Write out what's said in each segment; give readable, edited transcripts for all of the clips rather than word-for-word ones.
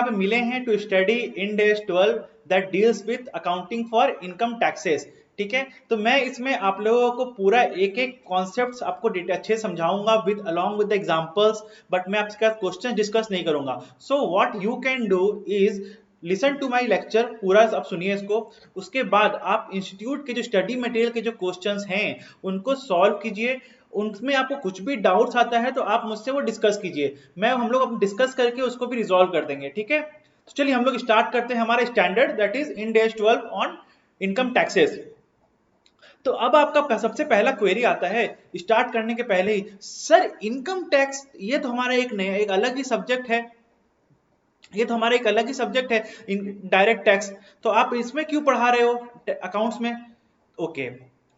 पे मिले हैं to study Ind AS 12 that deals with accounting for income taxes. ठीक है, तो मैं इसमें आप लोगों को पूरा एक एक कॉन्सेप्ट आपको अच्छे समझाऊंगा with along with examples, but मैं आपके साथ क्वेश्चन डिस्कस नहीं करूंगा। So what you can do is listen to my lecture, पूरा आप सुनिए इसको। उसके बाद आप इंस्टीट्यूट के जो स्टडी मटेरियल के जो क्वेश्चंस हैं उनको सॉल्व कीजिए। उनमें आपको कुछ भी डाउट्स आता है तो आप मुझसे वो डिस्कस कीजिए, मैं हम लोग अब डिस्कस करके उसको भी रिजॉल्व कर देंगे। ठीक है, तो चलिए हम लोग स्टार्ट करते हैं हमारा standard that is in AS 12 on income taxes. तो अब आपका सबसे पहला क्वेरी आता है स्टार्ट करने के पहले ही, सर इनकम टैक्स ये तो हमारा एक नया एक अलग ही सब्जेक्ट है, ये तो हमारा एक अलग ही सब्जेक्ट है डायरेक्ट टैक्स, तो आप इसमें क्यों पढ़ा रहे हो अकाउंट्स में? ओके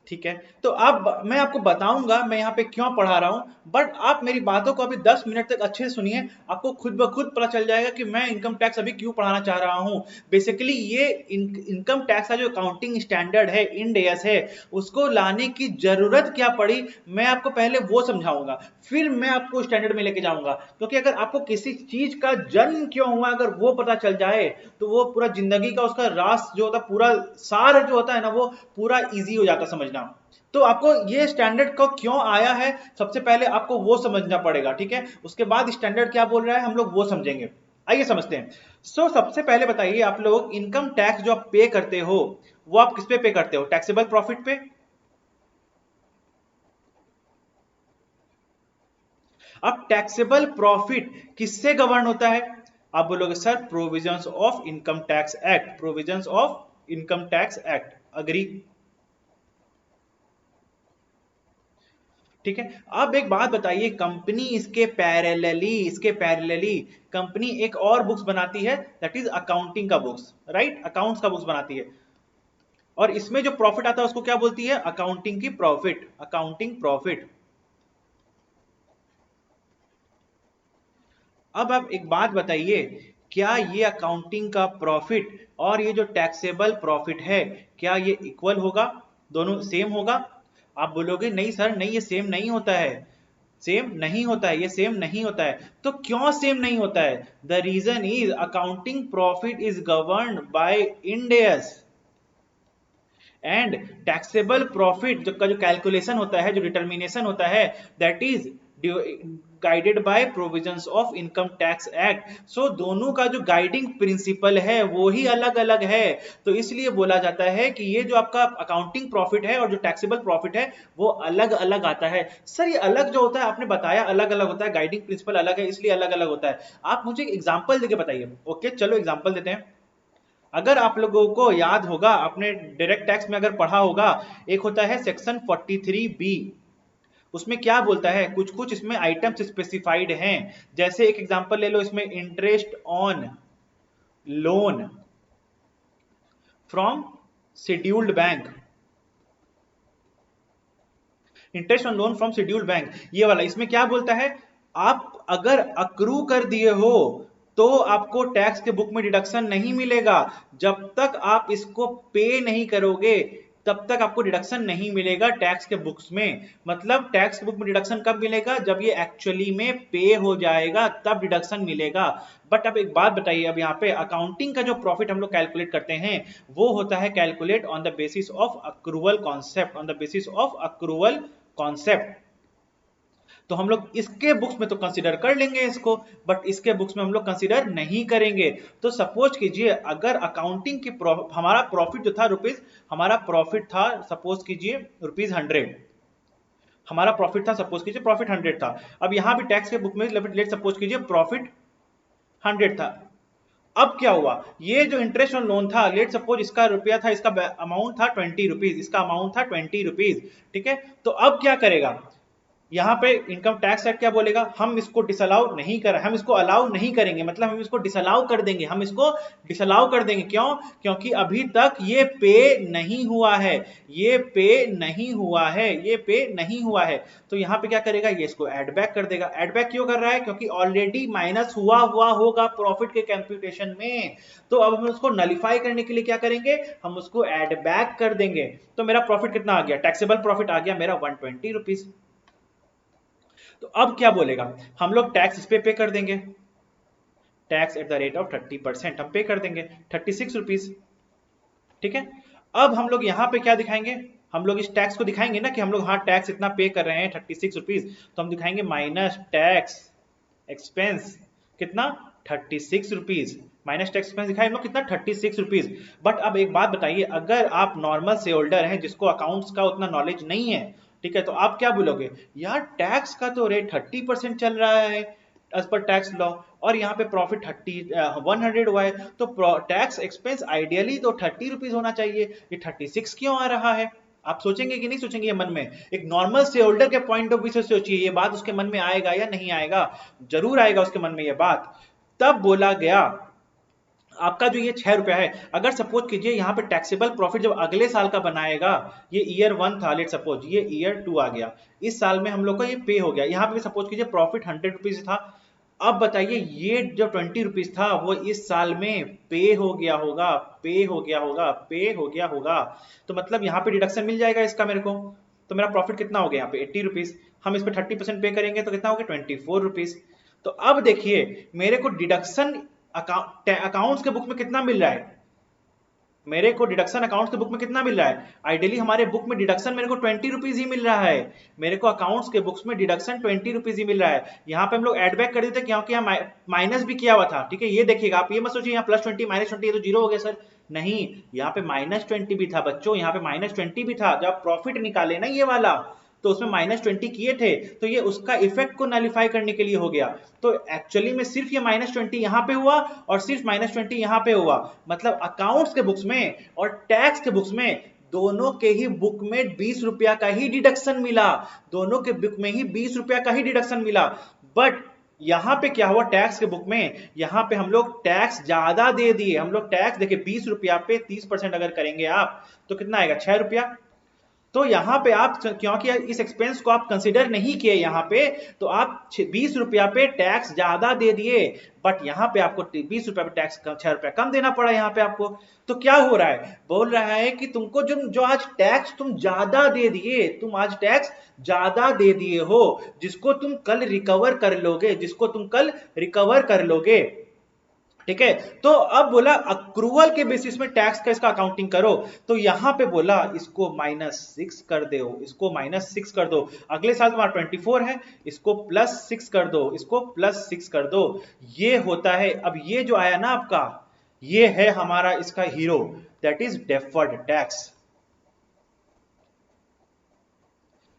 ठीक है, तो अब मैं आपको बताऊंगा मैं यहाँ पे क्यों पढ़ा रहा हूँ, बट आप मेरी बातों को अभी 10 मिनट तक अच्छे से सुनिए, आपको खुद ब खुद पता चल जाएगा कि मैं इनकम टैक्स अभी क्यों पढ़ाना चाह रहा हूँ। बेसिकली ये इनकम टैक्स का जो अकाउंटिंग स्टैंडर्ड है, इंड एएस है, उसको लाने की जरूरत क्या पड़ी मैं आपको पहले वो समझाऊंगा, फिर मैं आपको स्टैंडर्ड में लेके जाऊंगा। क्योंकि अगर आपको किसी चीज का जन्म क्यों हुआ अगर वो पता चल जाए तो वो पूरा जिंदगी का उसका रास जो होता है, पूरा सार जो होता है ना, वो पूरा इजी हो जाता समझना। तो आपको ये स्टैंडर्ड को क्यों आया है सबसे पहले आपको वो समझना पड़ेगा। ठीक है, उसके बाद स्टैंडर्ड क्या बोल रहा है हम लोग वो समझेंगे। आइए समझते हैं। सबसे पहले बताइए आप लोग इनकम टैक्स जो आप पे करते हो वो आप किस पे करते हो? टैक्सेबल प्रॉफिट पे। अब टैक्सेबल प्रॉफिट किससे गवर्न होता है? आप बोलोगे sir provisions of income tax act, provisions of income tax act, agree. ठीक है, अब एक बात बताइए, कंपनी इसके पैरेलली कंपनी एक और बुक्स बनाती है दैट इज अकाउंटिंग का बुक्स, राइट, अकाउंट्स का बुक्स बनाती है, और इसमें जो प्रॉफिट आता है उसको क्या बोलती है? अकाउंटिंग की प्रॉफिट, अकाउंटिंग प्रॉफिट। अब आप एक बात बताइए, क्या ये अकाउंटिंग का प्रॉफिट और ये जो टैक्सेबल प्रॉफिट है क्या ये इक्वल होगा, दोनों सेम होगा? आप बोलोगे नहीं सर नहीं, ये सेम नहीं होता है, सेम नहीं होता है, ये सेम नहीं होता है। तो क्यों सेम नहीं होता है? The reason is accounting profit is governed by Ind AS and taxable profit का जो कैलकुलेशन होता है, जो डिटर्मिनेशन होता है, that is guided by provisions of income tax act. So दोनों का जो गाइडिंग प्रिंसिपल है वो ही अलग अलग है। तो इसलिए बोला जाता है कि ये जो आपका अकाउंटिंग प्रॉफिट है और जो टैक्सेबल प्रॉफिट है वो अलग अलग आता है। सर ये अलग जो होता है आपने बताया अलग अलग होता है, गाइडिंग प्रिंसिपल अलग है इसलिए अलग अलग होता है। आप मुझे एग्जाम्पल देके बताइए। ओके चलो एग्जाम्पल देते हैं। अगर आप लोगों को याद होगा आपने डायरेक्ट टैक्स में अगर पढ़ा होगा, एक होता है सेक्शन 43B, उसमें क्या बोलता है, कुछ कुछ इसमें आइटम्स स्पेसिफाइड हैं। जैसे एक एग्जांपल ले लो, इसमें interest on loan from scheduled bank, interest on loan from scheduled bank, ये वाला इसमें क्या बोलता है, आप अगर अक्रू कर दिए हो तो आपको टैक्स के बुक में डिडक्शन नहीं मिलेगा, जब तक आप इसको पे नहीं करोगे तब तक आपको डिडक्शन नहीं मिलेगा टैक्स के बुक्स में। मतलब टैक्स के बुक में डिडक्शन कब मिलेगा? जब ये एक्चुअली में पे हो जाएगा तब डिडक्शन मिलेगा। बट अब एक बात बताइए, अब यहाँ पे अकाउंटिंग का जो प्रॉफिट हम लोग कैलकुलेट करते हैं वो होता है calculate on the basis of accrual concept, on the basis of accrual concept. तो हम लोग इसके बुक्स में तो कंसीडर कर लेंगे इसको, बट इसके बुक्स में हम लोग कंसीडर नहीं करेंगे। तो सपोज कीजिए अगर अकाउंटिंग की हमारा प्रॉफिट जो था रुपीज, हमारा प्रॉफिट था सपोज कीजिए ₹100, हमारा प्रॉफिट था सपोज कीजिए प्रॉफिट 100 था। अब यहां भी टैक्स के बुक में लेट सपोज कीजिए प्रॉफिट 100 था। अब क्या हुआ, ये जो इंटरेस्ट ऑन लोन था लेट सपोज इसका रुपया था, इसका अमाउंट था 20 रुपीज, इसका अमाउंट था 20 रुपीज। ठीक है, तो अब क्या करेगा, यहाँ पे इनकम टैक्स एक्ट क्या बोलेगा, हम इसको डिसअलाउ नहीं कर, हम इसको अलाउ नहीं करेंगे, मतलब हम इसको डिसअलाउ कर देंगे, हम इसको डिसअलाउ कर देंगे। क्यों? क्योंकि अभी तक ये पे नहीं हुआ है, ये पे नहीं हुआ है, ये पे नहीं हुआ है। तो यहाँ पे क्या करेगा, ये इसको एड बैक कर देगा। एड बैक क्यों कर रहा है? क्योंकि ऑलरेडी माइनस हुआ होगा प्रॉफिट के कैलकुलेशन में। तो अब हम उसको नलिफाई करने के लिए क्या करेंगे, हम उसको एड बैक कर देंगे। तो मेरा प्रॉफिट कितना आ गया, टैक्सेबल प्रॉफिट आ गया मेरा 120 रुपीज। तो अब क्या बोलेगा, हम लोग टैक्स इस पे कर देंगे, tax at the rate of 30% हम पे कर देंगे 36 रुपीज। ठीक है, अब हम लोग यहाँ पे क्या दिखाएंगे, हम लोग इस टैक्स को दिखाएंगे ना कि हम लोग हाँ टैक्स इतना पे कर रहे हैं 36 रुपीज, तो हम दिखाएंगे माइनस टैक्स एक्सपेंस कितना 36 रुपीज, माइनस टैक्स एक्सपेंस दिखाए हम लोग कितना 36 रुपीज। बट अब एक बात बताइए, अगर आप नॉर्मल से होल्डर हैं जिसको अकाउंट्स का उतना नॉलेज नहीं है, ठीक है, तो आप क्या बोलोगे, यार टैक्स का तो रेट 30% चल रहा है एज पर टैक्स लॉ, और यहाँ पे प्रॉफिट 100 हुआ है, तो टैक्स एक्सपेंस आइडियली तो 30 रुपीज होना चाहिए, ये 36 क्यों आ रहा है। आप सोचेंगे कि नहीं सोचेंगे ये मन में, एक नॉर्मल शेयर होल्डर के पॉइंट ऑफ व्यू से सोचिए, ये बात उसके मन में आएगा या नहीं आएगा, जरूर आएगा उसके मन में ये बात। तब बोला गया आपका जो ये 6 रुपया है, अगर सपोज कीजिए यहाँ पे टैक्सेबल प्रॉफिट जब अगले साल का बनाएगा, ये ईयर 1 था, लेट सपोज ये ईयर 2 आ गया, इस साल में हम लोग का ये पे हो गया, यहाँ पे सपोज कीजिए प्रॉफिट 100 रुपीज था, अब बताइए ये जो 20 रुपीज था वो इस साल में पे हो गया होगा, पे हो गया होगा, पे हो गया होगा, तो मतलब यहाँ पे डिडक्शन मिल जाएगा इसका मेरे को, तो मेरा प्रॉफिट कितना हो गया यहाँ पे 80 रुपीज, हम इस पे 30% पे करेंगे तो कितना हो गया 24 रुपीज। तो अब देखिए मेरे को डिडक्शन अकाउंट्स के बुक में कितना मिल रहा है, मेरे को डिडक्शन अकाउंट्स के बुक में कितना मिल रहा है, आइडियली हमारे बुक में डिडक्शन मेरे को 20 रुपीज ही मिल रहा है, मेरे को अकाउंट्स के बुक्स में डिडक्शन 20 रुपीज ही मिल रहा है। यहाँ पे हम लोग एड बैक कर देते क्योंकि यहाँ माइनस भी किया हुआ था, ठीक है, ये देखिएगा आप, ये मत सोचिए यहाँ +20 -20 ये तो जीरो हो गया सर, नहीं, यहाँ पे -20 भी था बच्चों, यहाँ पे -20 भी था, जब प्रॉफिट निकाले ना ये वाला तो उसमें -20 किए थे, तो ये उसका इफेक्ट को नलिफाई करने के लिए हो गया, तो एक्चुअली में सिर्फ ये -20 यहाँ पे हुआ और सिर्फ -20 यहाँ पे हुआ, मतलब अकाउंट्स के बुक्स में और टैक्स के बुक्स में दोनों के ही बुक में 20 रुपया का ही डिडक्शन मिला, दोनों के बुक में ही 20 रुपया का ही डिडक्शन मिला। बट यहाँ पे क्या हुआ टैक्स के बुक में, यहाँ पे हम लोग टैक्स ज्यादा दे दिए, हम लोग टैक्स देखिए 20 रुपया पे 30% अगर करेंगे आप तो कितना आएगा 6 रुपया, तो यहाँ पे आप क्योंकि इस एक्सपेंस को आप कंसिडर नहीं किए यहाँ पे, तो आप 20 रुपया पे टैक्स ज्यादा दे दिए, बट यहाँ पे आपको 20 रुपया पे टैक्स 6 रुपया कम देना पड़ा यहाँ पे आपको। तो क्या हो रहा है, बोल रहा है कि तुमको जो आज टैक्स तुम ज्यादा दे दिए, तुम आज टैक्स ज्यादा दे दिए हो, जिसको तुम कल रिकवर कर लोगे, जिसको तुम कल रिकवर कर लोगे, ठीक है, तो अब बोला अक्रूवल के बेसिस में टैक्स का इसका अकाउंटिंग करो, तो यहां पे बोला इसको -6 कर दो, इसको -6 कर दो, अगले साल तुम्हारा 24 है, इसको +6 कर दो, इसको +6 कर दो, ये होता है। अब ये जो आया ना आपका, ये है हमारा इसका hero, that is deferred tax,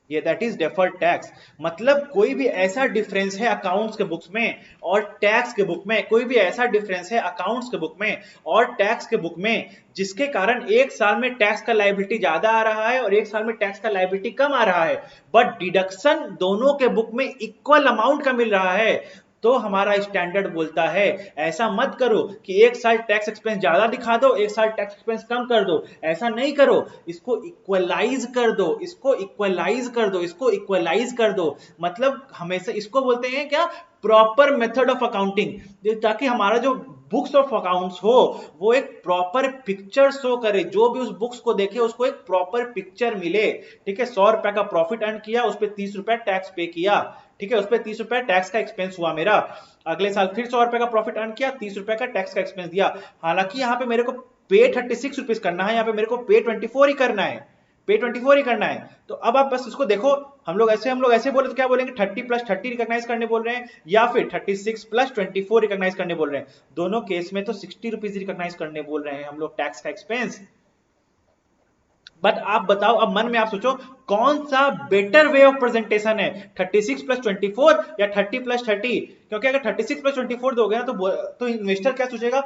ये दैट इज डेफर्ड टैक्स, मतलब कोई भी ऐसा डिफरेंस है अकाउंट्स के बुक्स में और टैक्स के बुक में, कोई भी ऐसा डिफरेंस है अकाउंट्स के बुक में और टैक्स के बुक में जिसके कारण एक साल में टैक्स का लायबिलिटी ज्यादा आ रहा है और एक साल में टैक्स का लायबिलिटी कम आ रहा है, बट डिडक्शन दोनों के बुक में इक्वल अमाउंट का मिल रहा है, तो हमारा स्टैंडर्ड बोलता है ऐसा मत करो कि एक साल टैक्स एक्सपेंस ज्यादा दिखा दो एक साल टैक्स एक्सपेंस कम कर दो, ऐसा नहीं करो, इसको इक्वलाइज कर दो, इसको इक्वलाइज कर दो, इसको इक्वलाइज कर दो, मतलब हमेशा इसको बोलते हैं क्या, प्रॉपर मेथड ऑफ अकाउंटिंग, ताकि हमारा जो बुक्स ऑफ अकाउंट्स हो वो एक प्रॉपर पिक्चर शो करे, जो भी उस बुक्स को देखे उसको एक प्रॉपर पिक्चर मिले, ठीक है, 100 रुपए का प्रॉफिट अर्न किया, उस पर 30 रुपए टैक्स पे किया, ठीक है, उस पर 30 रुपए टैक्स का एक्सपेंस हुआ मेरा, अगले साल फिर 100 रुपए का प्रॉफिट अर्न किया, 30 रुपए का टैक्स का एक्सपेंस दिया, हालांकि यहाँ पे मेरे को पे 36 रुपीज करना है, यहाँ पे मेरे को पे 24 ही करना है, पे 24 ही करना है, तो अब आप बस इसको देखो, हम लोग ऐसे बोले तो क्या बोलेंगे 30 + 30 रिकॉग्नाइज करने बोल रहे हैं या फिर 36 + 24 रिकॉग्नाइज करने बोल रहे हैं, दोनों केस में तो 60 रुपीज रिकॉग्नाइज करने बोल रहे हैं हम लोग टैक्स का एक्सपेंस। बट आप बताओ, अब मन में आप सोचो कौन सा बेटर वे ऑफ प्रेजेंटेशन है, 36 + 24 या 30 + 30, क्योंकि अगर 36 + 24 दोगे ना तो इन्वेस्टर क्या सोचेगा,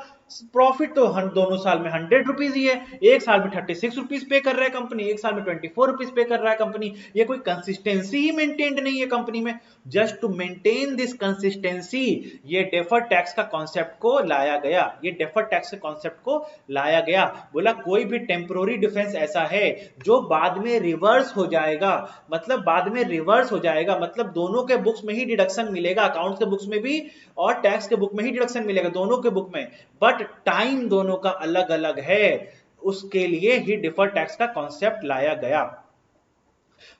प्रॉफिट तो दोनों साल में 100 रुपीज ही है, एक साल में 36 रुपीज पे कर रहा है कंपनी, एक साल में 24 रुपीज पे कर रहा है कंपनी, ये कोई कंसिस्टेंसी ही मेंटेन्ड नहीं है कंपनी में। Just to maintain this consistency ये डेफर्ड टैक्स का कॉन्सेप्ट को लाया गया, ये डेफर्ड टैक्स के कॉन्सेप्ट को लाया गया, बोला कोई भी टेम्पोररी डिफरेंस ऐसा है जो बाद में रिवर्स हो जाएगा, मतलब बाद में रिवर्स हो जाएगा, मतलब दोनों के बुक्स में ही डिडक्शन मिलेगा, अकाउंट्स के बुक्स में भी और टैक्स के बुक में ही डिडक्शन मिलेगा दोनों के बुक में, बट टाइम दोनों का अलग अलग है, उसके लिए ही डिफर्ड टैक्स का कॉन्सेप्ट लाया गया।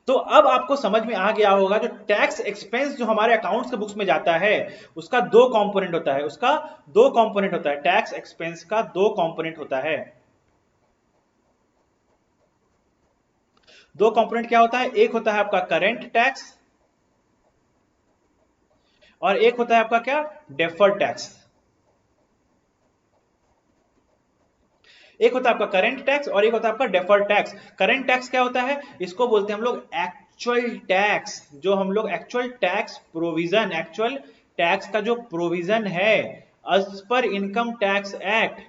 तो अब आपको समझ में आ गया होगा जो टैक्स एक्सपेंस जो हमारे अकाउंट्स के बुक्स में जाता है उसका दो कंपोनेंट होता है, उसका दो कंपोनेंट होता है, टैक्स एक्सपेंस का दो कंपोनेंट होता है। दो कंपोनेंट क्या होता है, एक होता है आपका करंट टैक्स और एक होता है आपका क्या, डेफर्ड टैक्स। एक होता है आपका करंट टैक्स और एक होता है आपका डेफर्ड टैक्स। करंट टैक्स क्या होता है, इसको बोलते हैं हम लोग एक्चुअल टैक्स, जो हम लोग actual tax provision, actual tax का जो प्रोविजन है as per income tax act,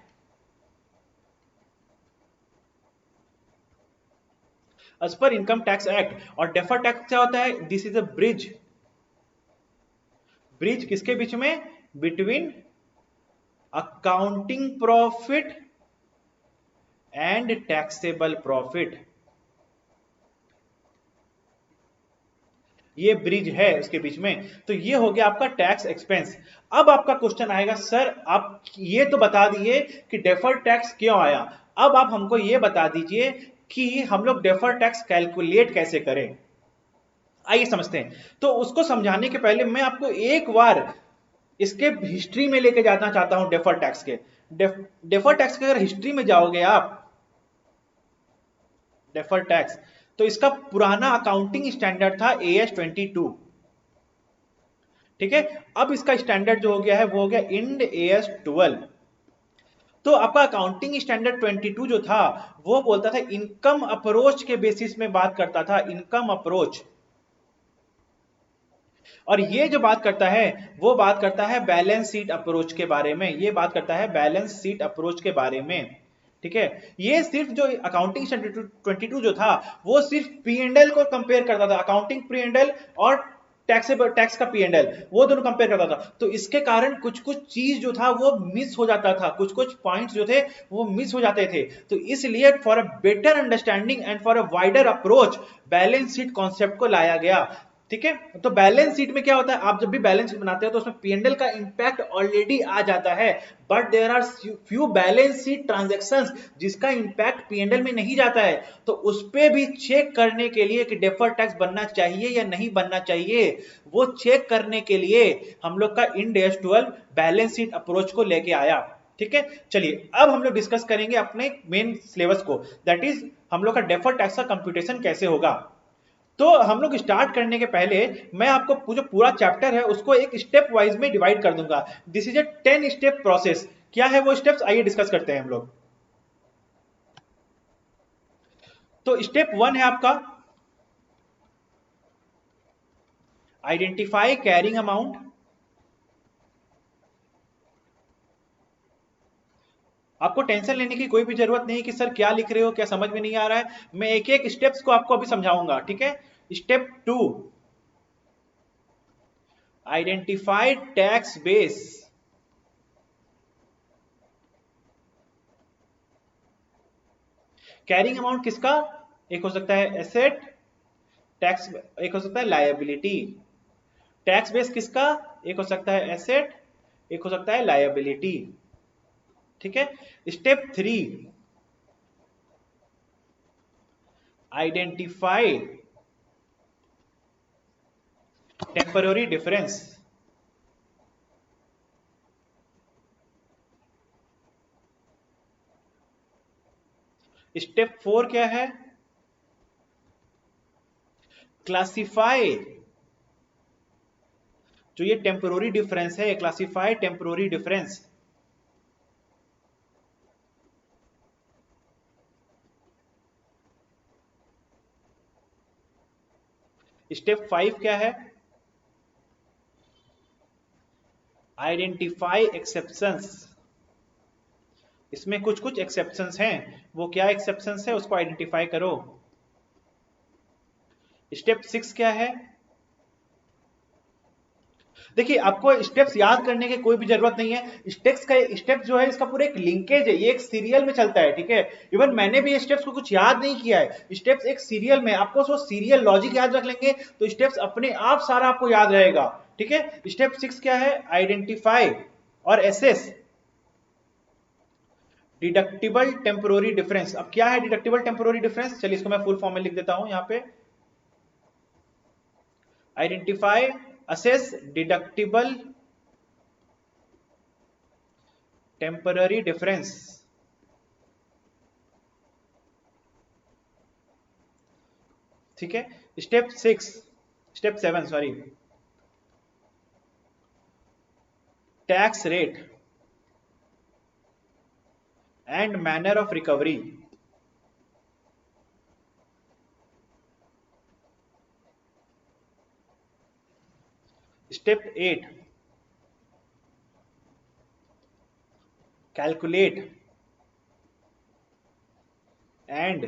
as per income tax act. और डेफर्ड टैक्स क्या होता है, this is a bridge, bridge किसके बीच में, between accounting profit and taxable profit. ये ब्रिज है उसके बीच में। तो ये हो गया आपका टैक्स एक्सपेंस। अब आपका क्वेश्चन आएगा, सर आप ये तो बता दिए कि डेफर्ड टैक्स क्यों आया, अब आप हमको ये बता दीजिए कि हम लोग डेफर्ड टैक्स कैलकुलेट कैसे करें। आइए समझते हैं। तो उसको समझाने के पहले मैं आपको एक बार इसके हिस्ट्री में लेके जाना चाहता हूं डेफर्ड टैक्स के। डेफर्ड टैक्स के अगर हिस्ट्री में जाओगे आप, डेफर्ड टैक्स, तो इसका पुराना अकाउंटिंग स्टैंडर्ड था AS 22। ठीक है, अब इसका स्टैंडर्ड जो हो गया है वो हो गया इंड AS 12। तो आपका अकाउंटिंग स्टैंडर्ड 22 जो था वो बोलता था इनकम अप्रोच के बेसिस में बात करता था, इनकम अप्रोच। और ये जो बात करता है वो बात करता है बैलेंस शीट अप्रोच के बारे में, ये बात करता है बैलेंस शीट अप्रोच के बारे में। ठीक है, ये सिर्फ जो अकाउंटिंग स्टैंडर्ड 22 जो था वो सिर्फ P&L को कंपेयर करता था, अकाउंटिंग P&L और टैक्सेबल टैक्स का P&L, वो दोनों कंपेयर करता था। तो इसके कारण कुछ कुछ चीज जो था वो मिस हो जाता था, कुछ कुछ पॉइंट्स जो थे वो मिस हो जाते थे। तो इसलिए for a better understanding and for a wider approach balance sheet concept को लाया गया। ठीक है, तो बैलेंस शीट में क्या होता है, आप जब भी बैलेंस शीट बनाते हो तो उसमें P&L का इंपैक्ट ऑलरेडी आ जाता है, but there are few balance sheet transactions जिसका इंपैक्ट P&L में नहीं जाता है। तो उस पे भी चेक करने के लिए कि डेफर्ड टैक्स बनना चाहिए या नहीं बनना चाहिए, वो चेक करने के लिए हम लोग का Ind AS 12 balance sheet approach को लेके आया। ठीक है, चलिए अब हम लोग डिस्कस करेंगे अपने मेन सिलेबस को, दैट इज हम लोग का डेफर्ड टैक्स का कंप्यूटेशन कैसे होगा। तो हम लोग स्टार्ट करने के पहले मैं आपको जो पूरा चैप्टर है उसको एक स्टेप वाइज में डिवाइड कर दूंगा। This is a 10 step process. क्या है वो स्टेप्स, आइए डिस्कस करते हैं हम लोग। तो स्टेप 1 है आपका आइडेंटिफाई कैरिंग अमाउंट। आपको टेंशन लेने की कोई भी जरूरत नहीं कि सर क्या लिख रहे हो, क्या समझ में नहीं आ रहा है, मैं एक एक स्टेप्स को आपको अभी समझाऊंगा। ठीक है, step 2 identify tax base. Carrying amount किसका, एक हो सकता है एसेट टैक्स, एक हो सकता है लायबिलिटी। टैक्स बेस किसका, एक हो सकता है एसेट, एक हो सकता है लायबिलिटी। ठीक है, step 3 identify temporary difference. Step 4 क्या है, क्लासिफाई जो ये टेम्पररी डिफरेंस है, क्लासिफाई टेम्पररी डिफरेंस। स्टेप 5 क्या है, आइडेंटिफाई एक्सेप्शंस। इसमें कुछ कुछ एक्सेप्शंस हैं, वो क्या एक्सेप्शंस है उसको आइडेंटिफाई करो। स्टेप 6 क्या है, देखिए आपको स्टेप्स याद करने की कोई भी जरूरत नहीं है, स्टेप्स का स्टेप जो है इसका पूरा एक लिंकेज है, ये एक सीरियल में चलता है। ठीक है, इवन मैंने भी स्टेप्स को कुछ याद नहीं किया है, स्टेप्स एक सीरियल में, आपको वो सीरियल लॉजिक याद रख लेंगे तो स्टेप्स अपने आप सारा आपको याद रहेगा। ठीक है, स्टेप 6 क्या है, आइडेंटिफाई और एसेस डिडक्टिबल टेम्पोररी डिफरेंस। अब क्या है डिडक्टिबल टेम्पोररी डिफरेंस, चलिए इसको मैं फुल फॉर्म में लिख देता हूं यहां पे। Identify, assess deductible temporary difference. ठीक है। Step 7 sorry, tax rate and manner of recovery. Step 8, calculate and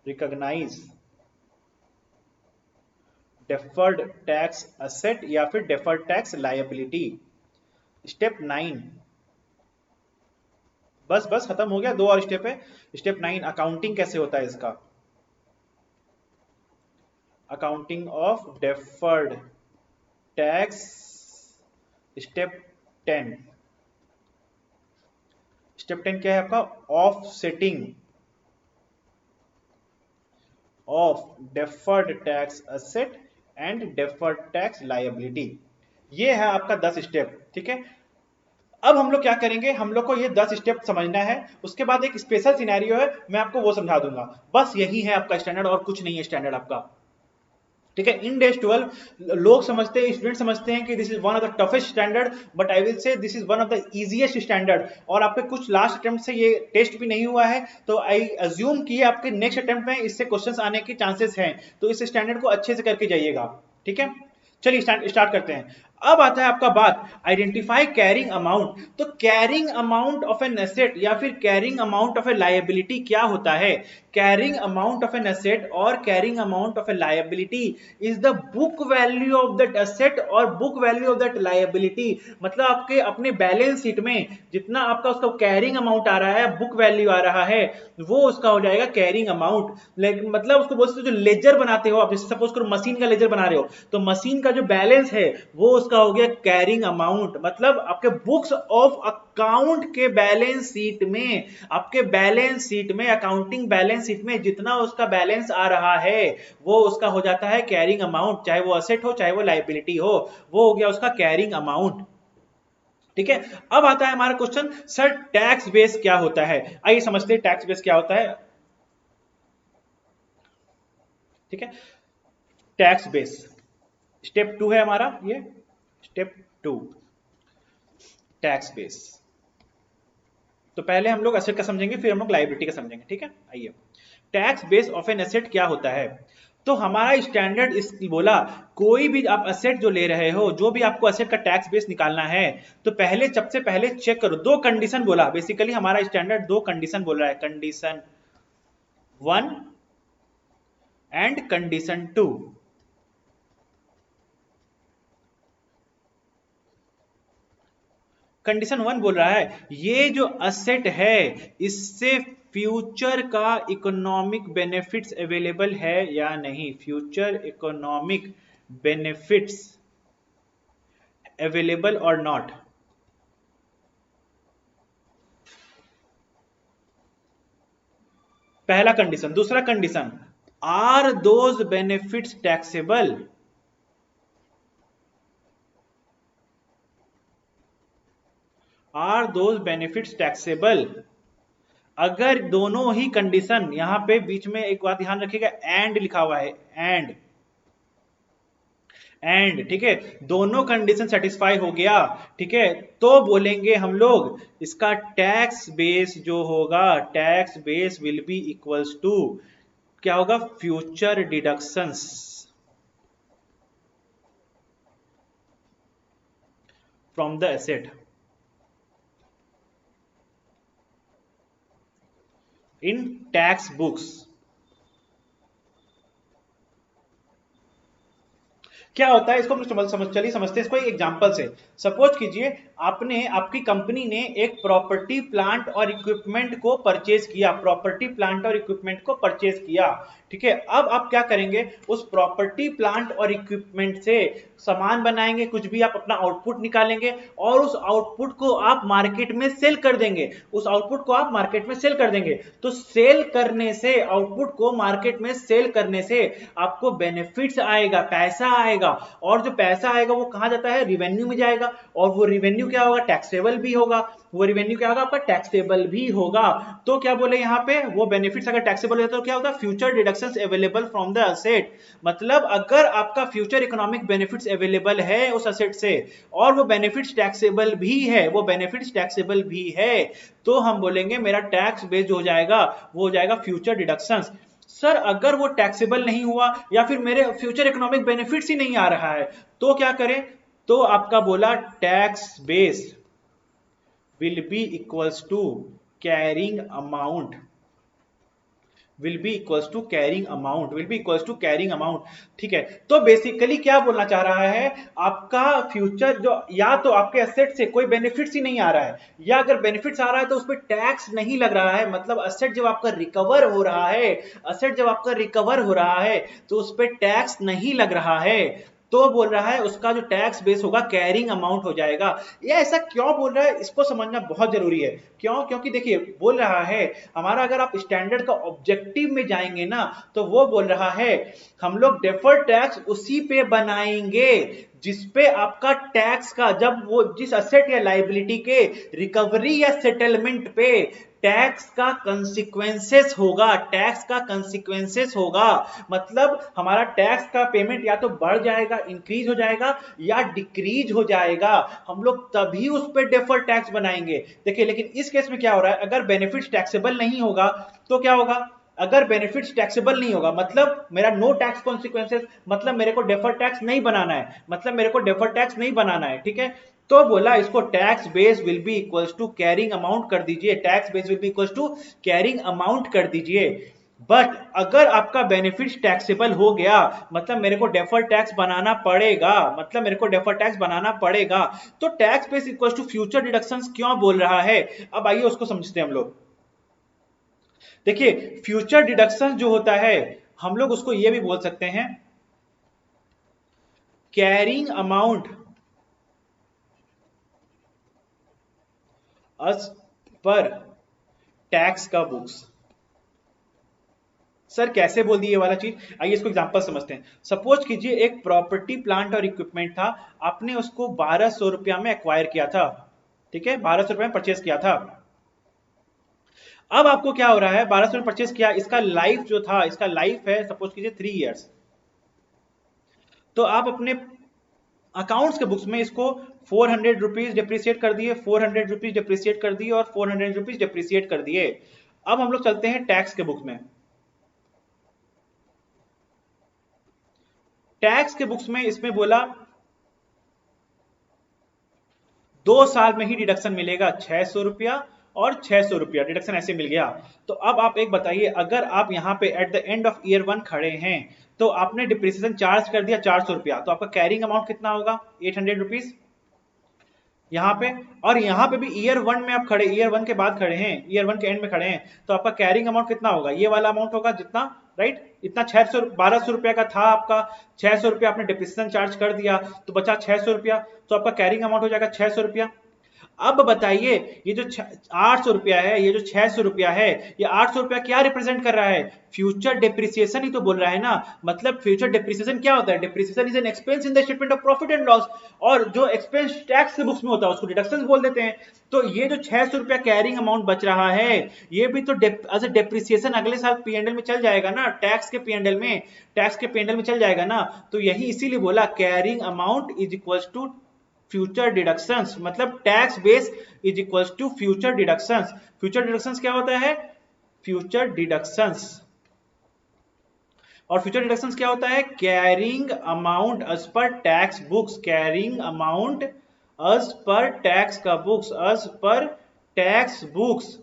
recognise deferred tax asset या फिर डेफर्ड टैक्स लायबिलिटी। स्टेप 9, बस बस खत्म हो गया, 2 और स्टेप है। स्टेप 9, अकाउंटिंग कैसे होता है इसका, accounting of deferred tax. Step 10, step 10 क्या है आपका, offsetting of deferred tax asset and deferred tax liability. ये है आपका 10 स्टेप। ठीक है। अब हम लोग क्या करेंगे, हम लोग को ये 10 स्टेप समझना है, उसके बाद एक स्पेशल सिनेरियो है, मैं आपको वो समझा दूंगा। बस यही है आपका स्टैंडर्ड, और कुछ नहीं है स्टैंडर्ड आपका। ठीक है। इन डेज 12 लोग समझते हैं, स्टूडेंट समझते हैं कि this is one of the toughest standard, but I will say this is one of the easiest standard. और आपके कुछ लास्ट अटेम्प्ट से ये टेस्ट भी नहीं हुआ है, तो आई अज्यूम कि आपके नेक्स्ट अटेम्प्ट में इससे क्वेश्चंस आने के चांसेस हैं, तो इस स्टैंडर्ड को अच्छे से करके जाइएगा। ठीक है। चलिए स्टार्ट करते हैं। अब आता है आपका बात, आइडेंटिफाई कैरिंग अमाउंट। तो carrying amount of an asset या फिर carrying amount of a liability क्या होता है। Carrying amount of an asset और carrying amount of a liability is the book value of that asset और book value of that liability. मतलब आपके अपने बैलेंस शीट में जितना आपका उसका कैरिंग अमाउंट आ रहा है, बुक वैल्यू आ रहा है, वो उसका हो जाएगा कैरिंग अमाउंट। मतलब उसको बोलते हैं जो लेजर बनाते हो आप, सपोज करो मशीन का लेजर बना रहे हो, तो मशीन का जो बैलेंस है वो उसका हो गया कैरिंग अमाउंट। मतलब आपके बुक्स ऑफ अकाउंट के बैलेंस शीट में, आपके बैलेंस शीट में, अकाउंटिंग बैलेंस शीट में जितना उसका बैलेंस आ रहा है वो उसका हो जाता है कैरिंग अमाउंट, चाहे वो असेट हो चाहे वो लायबिलिटी हो, वो हो गया उसका कैरिंग अमाउंट। ठीक है। अब आता है हमारा क्वेश्चन, सर टैक्स बेस क्या होता है। आइए समझते हैं टैक्स बेस क्या होता है। ठीक है। टैक्स बेस स्टेप 2 है हमारा, ये स्टेप 2 टैक्स बेस। तो पहले हम लोग एसेट का समझेंगे, फिर हम लोग लायबिलिटी का समझेंगे। ठीक है। आइए, tax base of an asset क्या होता है। तो हमारा स्टैंडर्ड इस बोला, कोई भी आप एसेट जो ले रहे हो, जो भी आपको एसेट का टैक्स बेस निकालना है, तो पहले सबसे पहले चेक करो, 2 कंडीशन बोला बेसिकली हमारा स्टैंडर्ड, 2 कंडीशन बोल रहा है, कंडीशन 1 एंड कंडीशन 2। कंडीशन 1 बोल रहा है ये जो असेट है इससे फ्यूचर का इकोनॉमिक बेनिफिट्स अवेलेबल है या नहीं, फ्यूचर इकोनॉमिक बेनिफिट्स अवेलेबल और नॉट। पहला कंडीशन। दूसरा condition, are those benefits taxable. Are those benefits taxable. अगर दोनों ही कंडीशन, यहां पे बीच में एक बात ध्यान रखिएगा, एंड लिखा हुआ है, एंड ठीक है, दोनों कंडीशन सेटिस्फाई हो गया, ठीक है, तो बोलेंगे हम लोग इसका टैक्स बेस जो होगा, tax base will be equals to क्या होगा, future deductions from the asset in tax books. क्या होता है इसको हम चलिए समझते हैं इसको एक एग्जांपल से। सपोज कीजिए आपने, आपकी कंपनी ने एक प्रॉपर्टी प्लांट और इक्विपमेंट को परचेज किया, प्रॉपर्टी प्लांट और इक्विपमेंट को परचेज किया। ठीक है। अब आप क्या करेंगे, उस प्रॉपर्टी प्लांट और इक्विपमेंट से सामान बनाएंगे, कुछ भी आप अपना आउटपुट निकालेंगे और उस आउटपुट को आप मार्केट में सेल कर देंगे, उस आउटपुट को आप मार्केट में सेल कर देंगे। तो सेल करने से, आउटपुट को मार्केट में सेल करने से आपको बेनिफिट्स आएगा, पैसा आएगा, और जो पैसा आएगा वो कहां जाता है, रिवेन्यू में जाएगा, और वो रिवेन्यू क्या होगा, टैक्सेबल भी होगा, वो रिवेन्यू क्या होगा आपका, टैक्सेबल भी होगा। तो क्या बोले यहाँ पे, वो बेनिफिट्स अगर टैक्सेबल होता है तो क्या होता है, future deductions available from the asset. मतलब अगर आपका फ्यूचर इकोनॉमिक बेनिफिट्स अवेलेबल है उस असेट से और वो बेनिफिट्स टैक्सेबल भी है, वो बेनिफिट्स टैक्सेबल भी है, तो हम बोलेंगे मेरा टैक्स बेस्ड हो जाएगा, वो हो जाएगा फ्यूचर डिडक्शंस। सर अगर वो टैक्सेबल नहीं हुआ या फिर मेरे फ्यूचर इकोनॉमिक बेनिफिट्स ही नहीं आ रहा है तो क्या करें, तो आपका बोला tax based will be equals to carrying amount, will be equals to carrying amount, will be equals to carrying amount। ठीक है, तो बेसिकली क्या बोलना चाह रहा है, आपका फ्यूचर जो, या तो आपके एसेट से कोई बेनिफिट्स ही नहीं आ रहा है, या अगर बेनिफिट्स आ रहा है तो उस पर टैक्स नहीं लग रहा है, मतलब असेट जब आपका रिकवर हो रहा है, असेट जब आपका रिकवर हो रहा है तो उस पर टैक्स नहीं लग रहा है, तो बोल रहा है उसका जो टैक्स बेस होगा कैरिंग अमाउंट हो जाएगा। ये ऐसा क्यों बोल रहा है, इसको समझना बहुत जरूरी है। क्यों, क्योंकि देखिए बोल रहा है हमारा, अगर आप स्टैंडर्ड का ऑब्जेक्टिव में जाएंगे ना तो वो बोल रहा है हम लोग डेफर्ड टैक्स उसी पे बनाएंगे जिसपे आपका टैक्स का, जब वो जिस असेट या लाइबिलिटी के रिकवरी या सेटलमेंट पे टैक्स का कंसिक्वेंसेस होगा, टैक्स का कंसिक्वेंसेस होगा, मतलब हमारा टैक्स का पेमेंट या तो बढ़ जाएगा, इंक्रीज हो जाएगा, या डिक्रीज हो जाएगा, हम लोग तभी उस पर डेफर्ड टैक्स बनाएंगे। देखिए लेकिन इस केस में क्या हो रहा है, अगर बेनिफिट्स टैक्सेबल नहीं होगा तो क्या होगा, अगर बेनिफिट्स टैक्सेबल नहीं होगा मतलब मेरा नो टैक्स कॉन्सिक्वेंसेस, मतलब मेरे को डेफर्ड टैक्स नहीं बनाना है, मतलब मेरे को डेफर्ड टैक्स नहीं बनाना है, ठीक है। तो बोला इसको tax base will be equals to carrying amount कर दीजिए, tax base will be equals to carrying amount कर दीजिए। बट अगर आपका बेनिफिट टैक्सेबल हो गया मतलब मेरे को डेफर्ड टैक्स बनाना पड़ेगा, मतलब मेरे को डेफर्ड टैक्स बनाना पड़ेगा, तो tax base equals to future deductions क्यों बोल रहा है, अब आइए उसको समझते हैं हम लोग। देखिए फ्यूचर डिडक्शन जो होता है हम लोग उसको ये भी बोल सकते हैं कैरिंग अमाउंट अस पर टैक्स का बुक्स। सर कैसे बोल दिए ये वाला चीज, आइए इसको एग्जांपल समझते हैं। सपोज कीजिए एक प्रॉपर्टी प्लांट और इक्विपमेंट था, आपने उसको 1200 रुपया में एक्वायर किया था, ठीक है, 1200 रुपया में परचेस किया था। अब आपको क्या हो रहा है, 1200 में परचेस किया, इसका लाइफ जो था, इसका लाइफ है सपोज कीजिए 3 इयर्स, तो आप अपने अकाउंट्स के बुक्स में इसको 400 रुपीज डिप्रिशिएट कर दिए, 400 रुपीज डिप्रिशिएट कर दिए और 400 रुपीज डिप्रिशिएट कर दिए। अब हम लोग चलते हैं टैक्स के बुक्स में। टैक्स के बुक्स में इसमें बोला 2 साल में ही डिडक्शन मिलेगा 600 रुपया और 600 रुपया डिडक्शन ऐसे मिल गया। तो अब आप एक बताइए, अगर आप यहाँ पे at the end of year 1 खड़े हैं तो आपने डिप्रिसिएशन चार्ज कर दिया 400 रुपया, तो आपका कैरिंग अमाउंट कितना होगा, 800 रुपीज यहाँ पे। और यहाँ पे भी ईयर 1 में आप खड़े, ईयर 1 के बाद खड़े हैं, ईयर 1 के एंड में खड़े हैं, तो आपका कैरिंग अमाउंट कितना होगा, ये वाला अमाउंट होगा जितना, राइट, इतना 600 1200 रुपया का था आपका, 600 रुपया आपने डिप्रिसिएशन चार्ज कर दिया तो बचा 600 रुपया, तो आपका कैरिंग अमाउंट हो जाएगा 600 रुपया। अब बताइए ये जो 800 रुपया है, ये जो 600 रुपया है, ये 800 रुपया क्या रिप्रेजेंट कर रहा है, फ्यूचर डिप्रिसिएशन ही तो बोल रहा है ना। मतलब फ्यूचर डिप्रिसिएशन क्या होता है, depreciation is an expense in the statement of profit and loss, और जो एक्सपेंस टैक्स के बुक्स में होता है उसको डिडक्शन बोल देते हैं। तो ये जो 600 रुपया कैरिंग अमाउंट बच रहा है ये भी तो एज ए डिप्रिसिएशन अगले साल पीएनएल में चल जाएगा ना, टैक्स के पीएनएल में, टैक्स के पीएनएल में चल जाएगा ना। तो यही इसीलिए बोला carrying amount is equals to future deductions, मतलब tax base is equals to future deductions. Future deductions क्या होता है, फ्यूचर डिडक्शंस, और फ्यूचर डिडक्शंस क्या होता है, carrying amount as per tax books, carrying amount as per tax का books, as per tax books,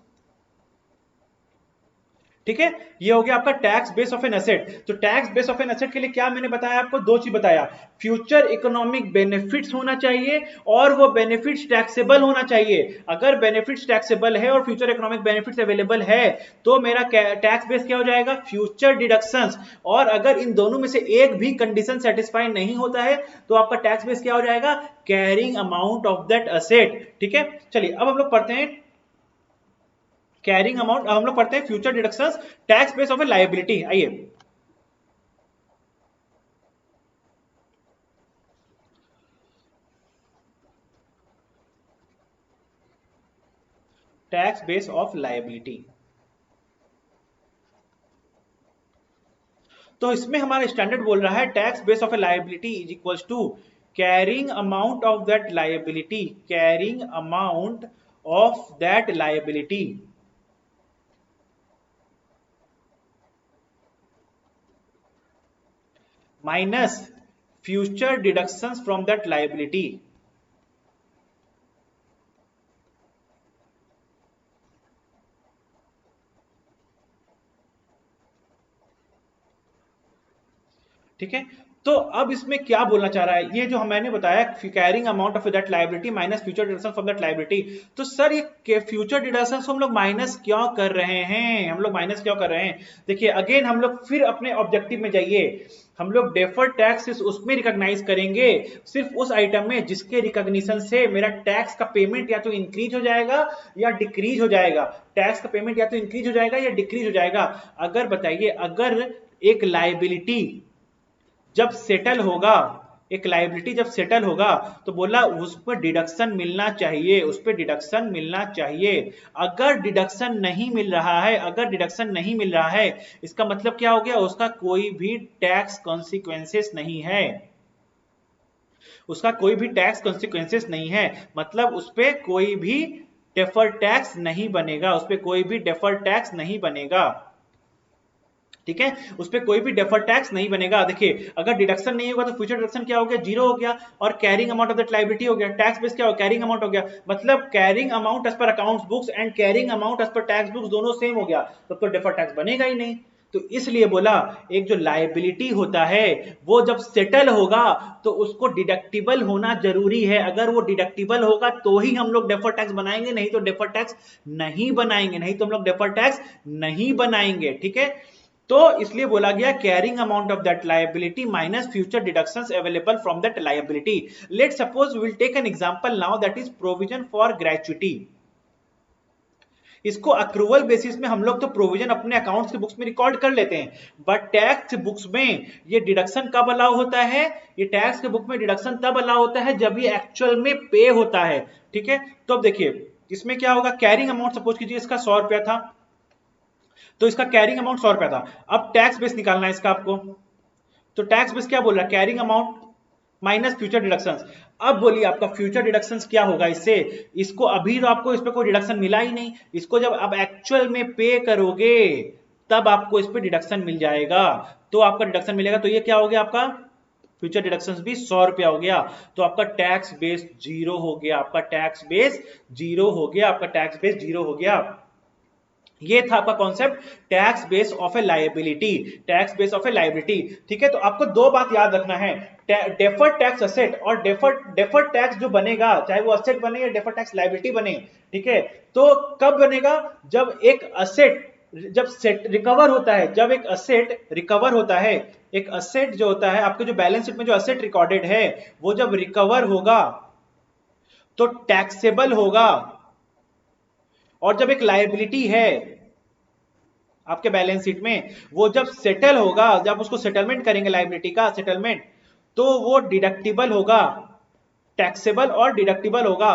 ठीक है, ये हो गया आपका tax base of an asset. तो tax base of an asset के लिए क्या मैंने बताया आपको, दो चीज बताया, फ्यूचर इकोनॉमिक बेनिफिट्स होना चाहिए और वो बेनिफिट्स टैक्सेबल होना चाहिए। अगर बेनिफिट्स टैक्सेबल है और फ्यूचर इकोनॉमिक बेनिफिट्स अवेलेबल है तो मेरा टैक्स बेस क्या हो जाएगा, फ्यूचर डिडक्शंस। और अगर इन दोनों में से एक भी कंडीशन सेटिस्फाई नहीं होता है तो आपका टैक्स बेस क्या हो जाएगा, carrying amount of that asset. ठीक है, चलिए अब हम लोग पढ़ते हैं कैरिंग अमाउंट, हम लोग पढ़ते हैं future deductions tax base of a liability. आइए, टैक्स बेस ऑफ लायबिलिटी। तो इसमें हमारा स्टैंडर्ड बोल रहा है tax base of a liability is equals to carrying amount of that liability, carrying amount of that liability minus future deductions from that liability. ठीक है, तो अब इसमें क्या बोलना चाह रहा है, ये जो मैंने बताया carrying amount of that liability minus future deduction from that liability. तो सर ये फ्यूचर डिडक्शन हम लोग माइनस क्यों कर रहे हैं, हम लोग माइनस क्यों कर रहे हैं, देखिए अगेन हम लोग फिर अपने ऑब्जेक्टिव में जाइए। हम लोग डेफर्ड टैक्स उसमें रिकॉग्नाइज करेंगे, सिर्फ उस आइटम में जिसके रिकॉग्निशन से मेरा टैक्स का पेमेंट या तो इंक्रीज हो जाएगा या डिक्रीज हो जाएगा, टैक्स का पेमेंट या तो इंक्रीज हो जाएगा या डिक्रीज हो जाएगा। अगर बताइए, अगर एक लायबिलिटी जब सेटल होगा, एक लायबिलिटी जब सेटल होगा तो बोला उस पर डिडक्शन मिलना चाहिए, उस पर डिडक्शन मिलना चाहिए। अगर डिडक्शन नहीं मिल रहा है, अगर डिडक्शन नहीं मिल रहा है, इसका मतलब क्या हो गया, उसका कोई भी टैक्स कॉन्सिक्वेंसेस नहीं है, उसका कोई भी टैक्स कॉन्सिक्वेंसेस नहीं है, मतलब उस पर कोई भी डेफर्ड टैक्स नहीं बनेगा, उस पर कोई भी डेफर्ड टैक्स नहीं बनेगा। ठीक है, उस पर कोई भी डेफर्ड टैक्स नहीं बनेगा। देखिए अगर डिडक्शन नहीं होगा तो फ्यूचर डिडक्शन क्या हो गया, जीरो हो गया, और carrying amount of that liability हो गया, टैक्स बेस क्या हो, कैरिंग अमाउंट हो गया, मतलब carrying amount as per accounts books and carrying amount as per tax books दोनों सेम हो गया, तब तो डेफर्ड टैक्स बनेगा ही नहीं। तो इसलिए बोला एक जो लायबिलिटी होता है वो जब सेटल होगा तो उसको डिडक्टिबल होना जरूरी है, अगर वो डिडक्टिबल होगा तो ही हम लोग डेफर्ड टैक्स बनाएंगे, नहीं तो डेफर्ड टैक्स नहीं बनाएंगे, नहीं तो हम लोग डेफर्ड टैक्स नहीं बनाएंगे। ठीक है, तो इसलिए बोला गया carrying amount of that liability minus future deductions available from that liability. Let suppose we will take an example now, that is provision for gratuity. इसको अक्रूवल बेसिस में हम लोग तो प्रोविजन अपने अकाउंट्स के बुक्स में रिकॉर्ड कर लेते हैं, बट टैक्स बुक्स में ये डिडक्शन कब अलाउ होता है, ये टैक्स के बुक में डिडक्शन तब अलाउ होता है जब ये एक्चुअल में पे होता है। ठीक है, तो अब देखिए इसमें क्या होगा, कैरिंग अमाउंट सपोज कीजिए इसका 100 रुपया था, तो इसका कैरिंग अमाउंट 100 रुपया था। अब टैक्स बेस निकालना है इसका आपको, तो टैक्स बेस क्या बोल रहा है, carrying amount minus future deductions. अब बोलिए आपका फ्यूचर डिडक्शंस क्या होगा इससे, इसको अभी तो आपको इस पे कोई डिडक्शन मिला ही नहीं, इसको जब आप एक्चुअल में पे करोगे तब आपको इस पे डिडक्शन मिल जाएगा, तो आपका डिडक्शन मिलेगा, तो ये क्या हो गया आपका फ्यूचर डिडक्शंस भी 100 रुपया हो गया, तो आपका टैक्स बेस जीरो हो गया, आपका टैक्स बेस जीरो हो गया, आपका टैक्स बेस जीरो हो गया। ये था आपका concept tax base of a liability, tax base of a liability. ठीक है, तो आपको दो बात याद रखना है, डेफर्ड टैक्स असेट और डेफर्ड टैक्स जो बनेगा, चाहे वो असेट बने या डेफर्ड टैक्स लायबिलिटी बने, ठीक है, तो कब बनेगा, जब एक असेट जब सेट रिकवर होता है, जब एक असेट रिकवर होता है, एक असेट जो होता है आपके जो बैलेंस शीट में जो असेट रिकॉर्डेड है वो जब रिकवर होगा तो टैक्सेबल होगा, और जब एक लायबिलिटी है आपके बैलेंस शीट में वो जब सेटल होगा, जब उसको सेटलमेंट करेंगे लायबिलिटी का सेटलमेंट, तो वो डिडक्टिबल होगा, टैक्सेबल और डिडक्टिबल होगा,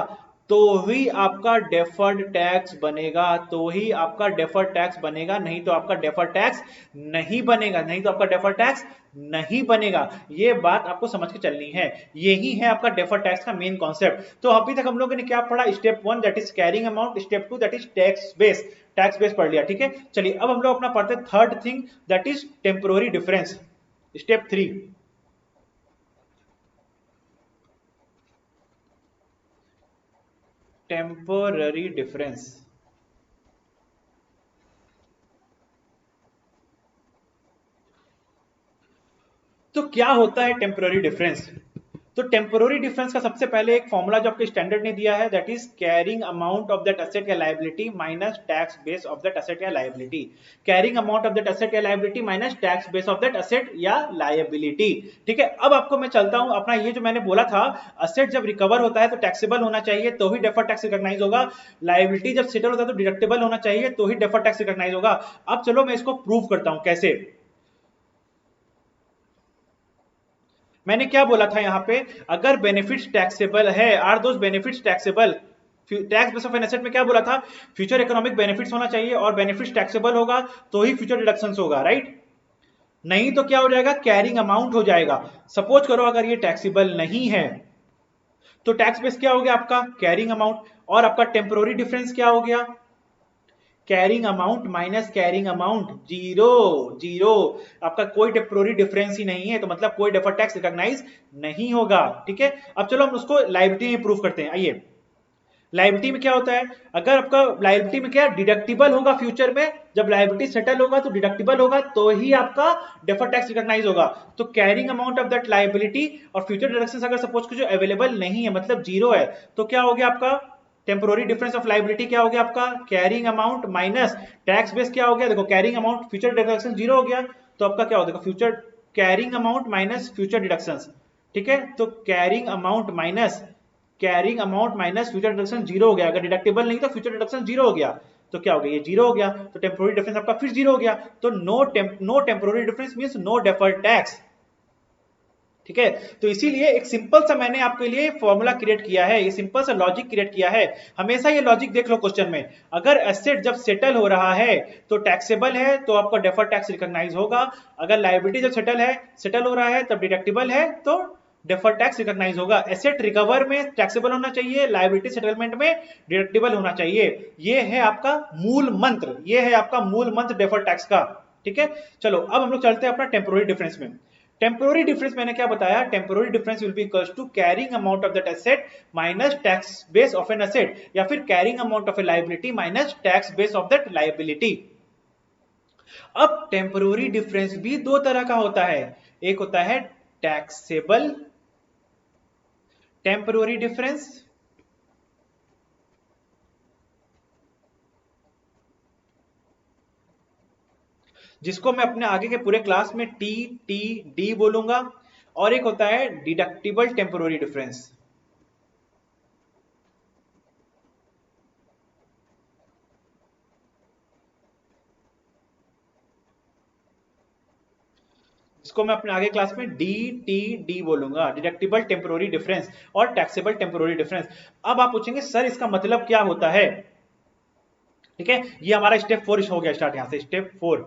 तो ही आपका डेफर्ड टैक्स बनेगा, तो ही आपका डेफर्ड टैक्स बनेगा, नहीं तो आपका डेफर्ड टैक्स नहीं बनेगा, नहीं तो आपका डेफर्ड टैक्स नहीं बनेगा। ये बात आपको समझ के चलनी है, यही है आपका डेफर्ड टैक्स का मेन कॉन्सेप्ट। तो अभी तक हम लोगों ने क्या पढ़ा, step 1 that is carrying amount, step 2 that is tax base, tax base पढ़ लिया। ठीक है, चलिए अब हम लोग अपना पढ़ते हैं third thing that is temporary difference, step 3, temporary difference. तो क्या होता है टेम्पोररी डिफरेंस? तो टेम्पोररी डिफरेंस का सबसे पहले एक फॉर्मूला जो आपके स्टैंडर्ड ने दिया है, that is carrying amount of that asset या liability minus tax base of that asset या liability. Carrying amount of that asset या liability minus tax base of that asset या लायबिलिटी। ठीक है, अब आपको मैं चलता हूं अपना ये जो मैंने बोला था, एसेट जब रिकवर होता है तो टैक्सेबल होना चाहिए, तो ही डेफर्ड टैक्स रिकॉग्नाइज होगा। लायबिलिटी जब सेटल होता है तो डिडक्टेबल होना चाहिए, तो ही डेफर्ड टैक्स रिकॉग्नाइज होगा। अब चलो मैं इसको प्रूव करता हूं कैसे। मैंने क्या बोला था यहाँ पे, अगर बेनिफिट्स टैक्सेबल है, are those benefits taxable, tax base of an asset में क्या बोला था, फ्यूचर इकोनॉमिक बेनिफिट्स होना चाहिए और बेनिफिट्स टैक्सेबल होगा तो ही फ्यूचर डिडक्शंस होगा, राइट? नहीं तो क्या हो जाएगा, कैरिंग अमाउंट हो जाएगा। सपोज करो अगर ये टैक्सेबल नहीं है तो टैक्स बेस क्या हो गया आपका, कैरिंग अमाउंट, और आपका टेम्पोररी डिफरेंस क्या हो गया, carrying amount minus carrying amount, zero. Zero, आपका कोई टेम्पोररी डिफरेंस ही नहीं है, तो मतलब कोई डेफर्ड टैक्स रिकॉग्नाइज नहीं होगा। ठीक है, अब चलो हम उसको लायबिलिटी में प्रूव करते हैं। आइए, लायबिलिटी में क्या होता है, अगर आपका लायबिलिटी में क्या डिडक्टिबल होगा फ्यूचर में, जब लायबिलिटी सेटल होगा तो डिडक्टिबल होगा, तो ही आपका डेफर्ड टैक्स रिकॉग्नाइज होगा। तो carrying amount of that liability और फ्यूचर डिडक्शंस अगर सपोज कुछ अवेलेबल नहीं है, मतलब जीरो है, तो क्या हो गया आपका टेम्पोररी डिफरेंस ऑफ लायबिलिटी, क्या हो गया आपका carrying amount minus tax base, क्या हो गया, देखो carrying amount future deduction zero हो गया, तो आपका क्या हो जाएगा, future carrying amount minus future deductions. ठीक है, तो carrying amount minus carrying amount minus future deduction zero हो गया, अगर डिडक्टेबल नहीं तो फ्यूचर डिडक्शन जीरो हो गया, तो क्या हो गया, ये जीरो हो गया, तो टेम्पोररी डिफरेंस आपका फिर जीरो हो गया, तो no temporary difference means no deferred tax. ठीक है, तो इसीलिए एक सिंपल सा मैंने आपके लिए फॉर्मूला क्रिएट किया है, ये सिंपल सा लॉजिक क्रिएट किया है। हमेशा ये लॉजिक देख लो क्वेश्चन में, अगर एसेट जब सेटल हो रहा है तो टैक्सेबल है तो आपका डेफर्ड टैक्स रिकॉग्नाइज होगा, अगर लायबिलिटी जब सेटल हो रहा है तब डिडक्टिबल है तो डेफर्ड टैक्स रिकॉग्नाइज होगा। एसेट रिकवर में टैक्सेबल होना चाहिए, लायबिलिटी सेटलमेंट में डिडक्टिबल होना चाहिए। ये है आपका मूल मंत्र, ये है आपका मूल मंत्र डेफर्ड टैक्स का। ठीक है, चलो अब हम लोग चलते हैं अपना टेम्पोररी डिफरेंस में। टेम्पोररी डिफरेंस मैंने क्या बताया, temporary difference will be equals to carrying amount of that asset minus tax base of an asset, या फिर carrying amount of a liability minus tax base of that liability. अब temporary difference भी दो तरह का होता है, एक होता है टैक्सेबल टेम्पोररी डिफरेंस, जिसको मैं अपने आगे के पूरे क्लास में टी टी डी बोलूंगा, और एक होता है डिडक्टिबल टेम्पोररी डिफरेंस। इसको मैं अपने आगे क्लास में डी टी डी बोलूंगा, डिडक्टिबल टेम्पोररी डिफरेंस और टैक्सेबल टेम्पोररी डिफरेंस। अब आप पूछेंगे सर इसका मतलब क्या होता है? ठीक है, ये हमारा स्टेप 4 हो गया स्टार्ट, यहां से step 4,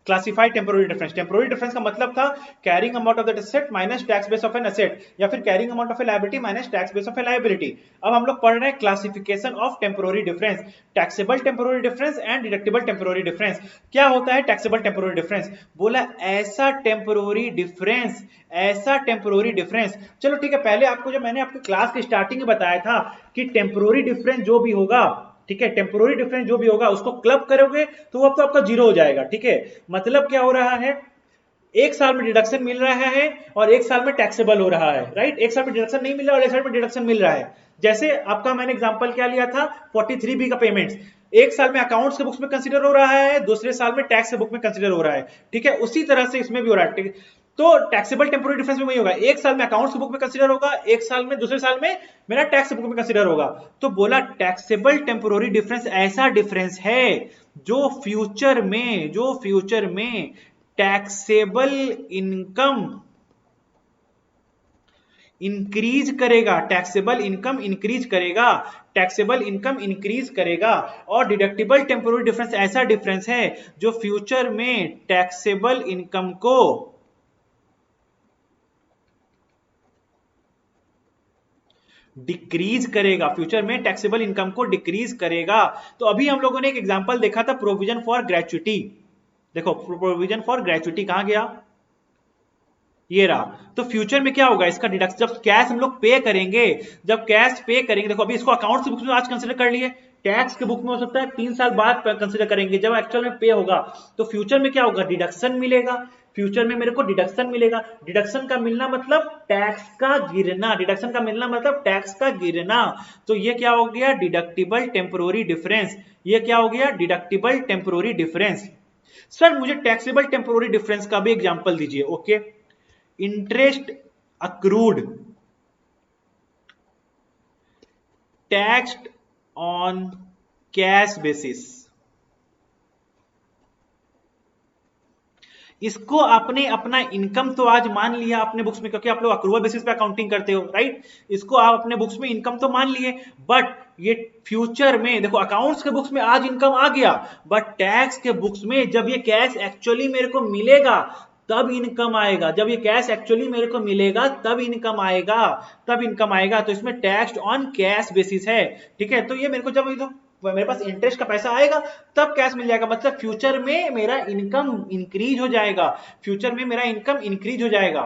classified temporary difference. Temporary difference का मतलब था carrying amount of that asset minus tax base of an asset, या फिर carrying amount of a liability minus tax base of a liability. अब हम लोग पढ़ रहे हैं classification of temporary difference, taxable temporary difference and deductible temporary difference. क्या होता है टैक्सेबल टेम्पोररी डिफरेंस? बोला ऐसा टेम्पोररी डिफरेंस, ऐसा टेम्पोररी डिफरेंस। चलो ठीक है, पहले आपको जो मैंने आपकी क्लास की स्टार्टिंग में बताया था कि टेम्पोररी डिफरेंस जो भी होगा, ठीक है, टेम्पोररी डिफरेंस जो भी होगा उसको क्लब करोगे तो वो तो आपका जीरो हो जाएगा। ठीक है, मतलब क्या हो रहा है, एक साल में डिडक्शन मिल रहा है और एक साल में टैक्सेबल हो रहा है, राइट? एक साल में डिडक्शन नहीं मिल रहा और एक साल में डिडक्शन मिल रहा है। जैसे आपका मैंने एग्जांपल क्या लिया था, 43B का पेमेंट्स, एक साल में अकाउंट्स के बुक्स में कंसीडर हो रहा है, दूसरे साल में टैक्स के बुक में कंसीडर हो रहा है। ठीक है, उसी तरह से इसमें भी हो रहा है। तो टैक्सेबल टेम्पोररी डिफरेंस में वही होगा, एक साल में अकाउंट्स की बुक में कंसीडर होगा, एक साल में दूसरे साल में मेरा टैक्स बुक में कंसीडर होगा। तो बोला टैक्सेबल टेम्पोररी डिफरेंस ऐसा डिफरेंस है जो फ्यूचर में टैक्सेबल इनकम इंक्रीज करेगा, टैक्सेबल इनकम इंक्रीज करेगा, टैक्सेबल इनकम इंक्रीज करेगा। और डिडक्टिबल टेम्पोररी डिफरेंस ऐसा डिफरेंस है जो फ्यूचर में टैक्सेबल इनकम को डिक्रीज करेगा, फ्यूचर में टैक्सेबल इनकम को डिक्रीज करेगा। तो अभी हम लोगों ने एक एग्जांपल देखा था प्रोविजन फॉर ग्रेच्युटी। देखो प्रोविजन फॉर ग्रेच्युटी कहां गया, ये रहा। तो फ्यूचर में क्या होगा, इसका डिडक्शन जब कैश हम लोग पे करेंगे, जब कैश पे करेंगे, देखो अभी इसको अकाउंट बुक्स में आज कंसीडर कर लिए, टैक्स के बुक में हो सकता है 3 साल बाद कंसिडर करेंगे, जब एक्चुअल में पे होगा तो फ्यूचर में क्या होगा, डिडक्शन मिलेगा। फ्यूचर में मेरे को डिडक्शन मिलेगा। डिडक्शन का मिलना मतलब टैक्स का गिरना, डिडक्शन का मिलना मतलब टैक्स का गिरना। तो ये क्या हो गया, डिडक्टिबल टेम्पोररी डिफरेंस। ये क्या हो गया, डिडक्टिबल टेम्पोररी डिफरेंस। सर मुझे टैक्सेबल टेम्पोररी डिफरेंस का भी एग्जांपल दीजिए। Okay, interest accrued taxed on cash basis, इसको आपने अपना इनकम तो आज मान लिया अपने बुक्स में, क्योंकि आप लोग अक्रूवल बेसिस पे अकाउंटिंग करते हो, राइट। इसको आप अपने बुक्स में इनकम तो मान लिए, बट ये फ्यूचर में देखो, अकाउंट्स के बुक्स में आज इनकम आ गया, बट टैक्स के बुक्स में जब ये कैश एक्चुअली मेरे को मिलेगा तब इनकम आएगा। जब ये कैश एक्चुअली मेरे को मिलेगा तब इनकम आएगा, तब इनकम आएगा। तो इसमें टैक्स्ड ऑन कैश बेसिस है, ठीक है। तो ये मेरे को जब मेरे पास इंटरेस्ट का पैसा आएगा तब कैश मिल जाएगा, मतलब फ्यूचर में मेरा इनकम इंक्रीज हो जाएगा, फ्यूचर में मेरा इनकम इंक्रीज हो जाएगा,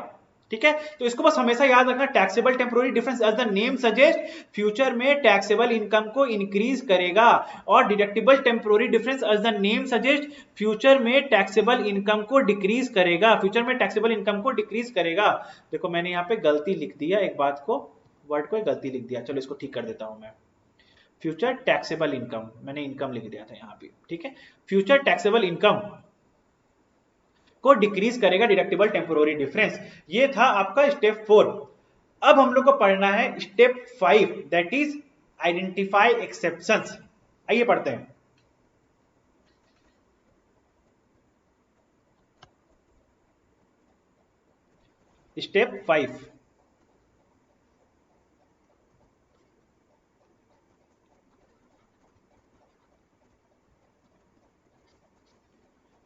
ठीक है। तो इसको बस हमेशा याद रखना, taxable temporary difference as the name suggest, future में टैक्सेबल इनकम को इंक्रीज करेगा, और deductible temporary difference as the name suggest, future में टैक्सेबल इनकम को डिक्रीज करेगा, फ्यूचर में टैक्सेबल इनकम को डिक्रीज करेगा। देखो मैंने यहाँ पे गलती लिख दिया, एक बात को, वर्ड को गलती लिख दिया, चलो इसको ठीक कर देता हूं मैं। फ्यूचर टैक्सेबल इनकम, मैंने इनकम लिख दिया था यहाँ पे, ठीक है। फ्यूचर टैक्सेबल इनकम को डिक्रीज करेगा डिडक्टिबल टेम्पोररी डिफरेंस। ये था आपका स्टेप 4। अब हम लोग को पढ़ना है step 5, that is identify exceptions. आइए पढ़ते हैं। Step 5,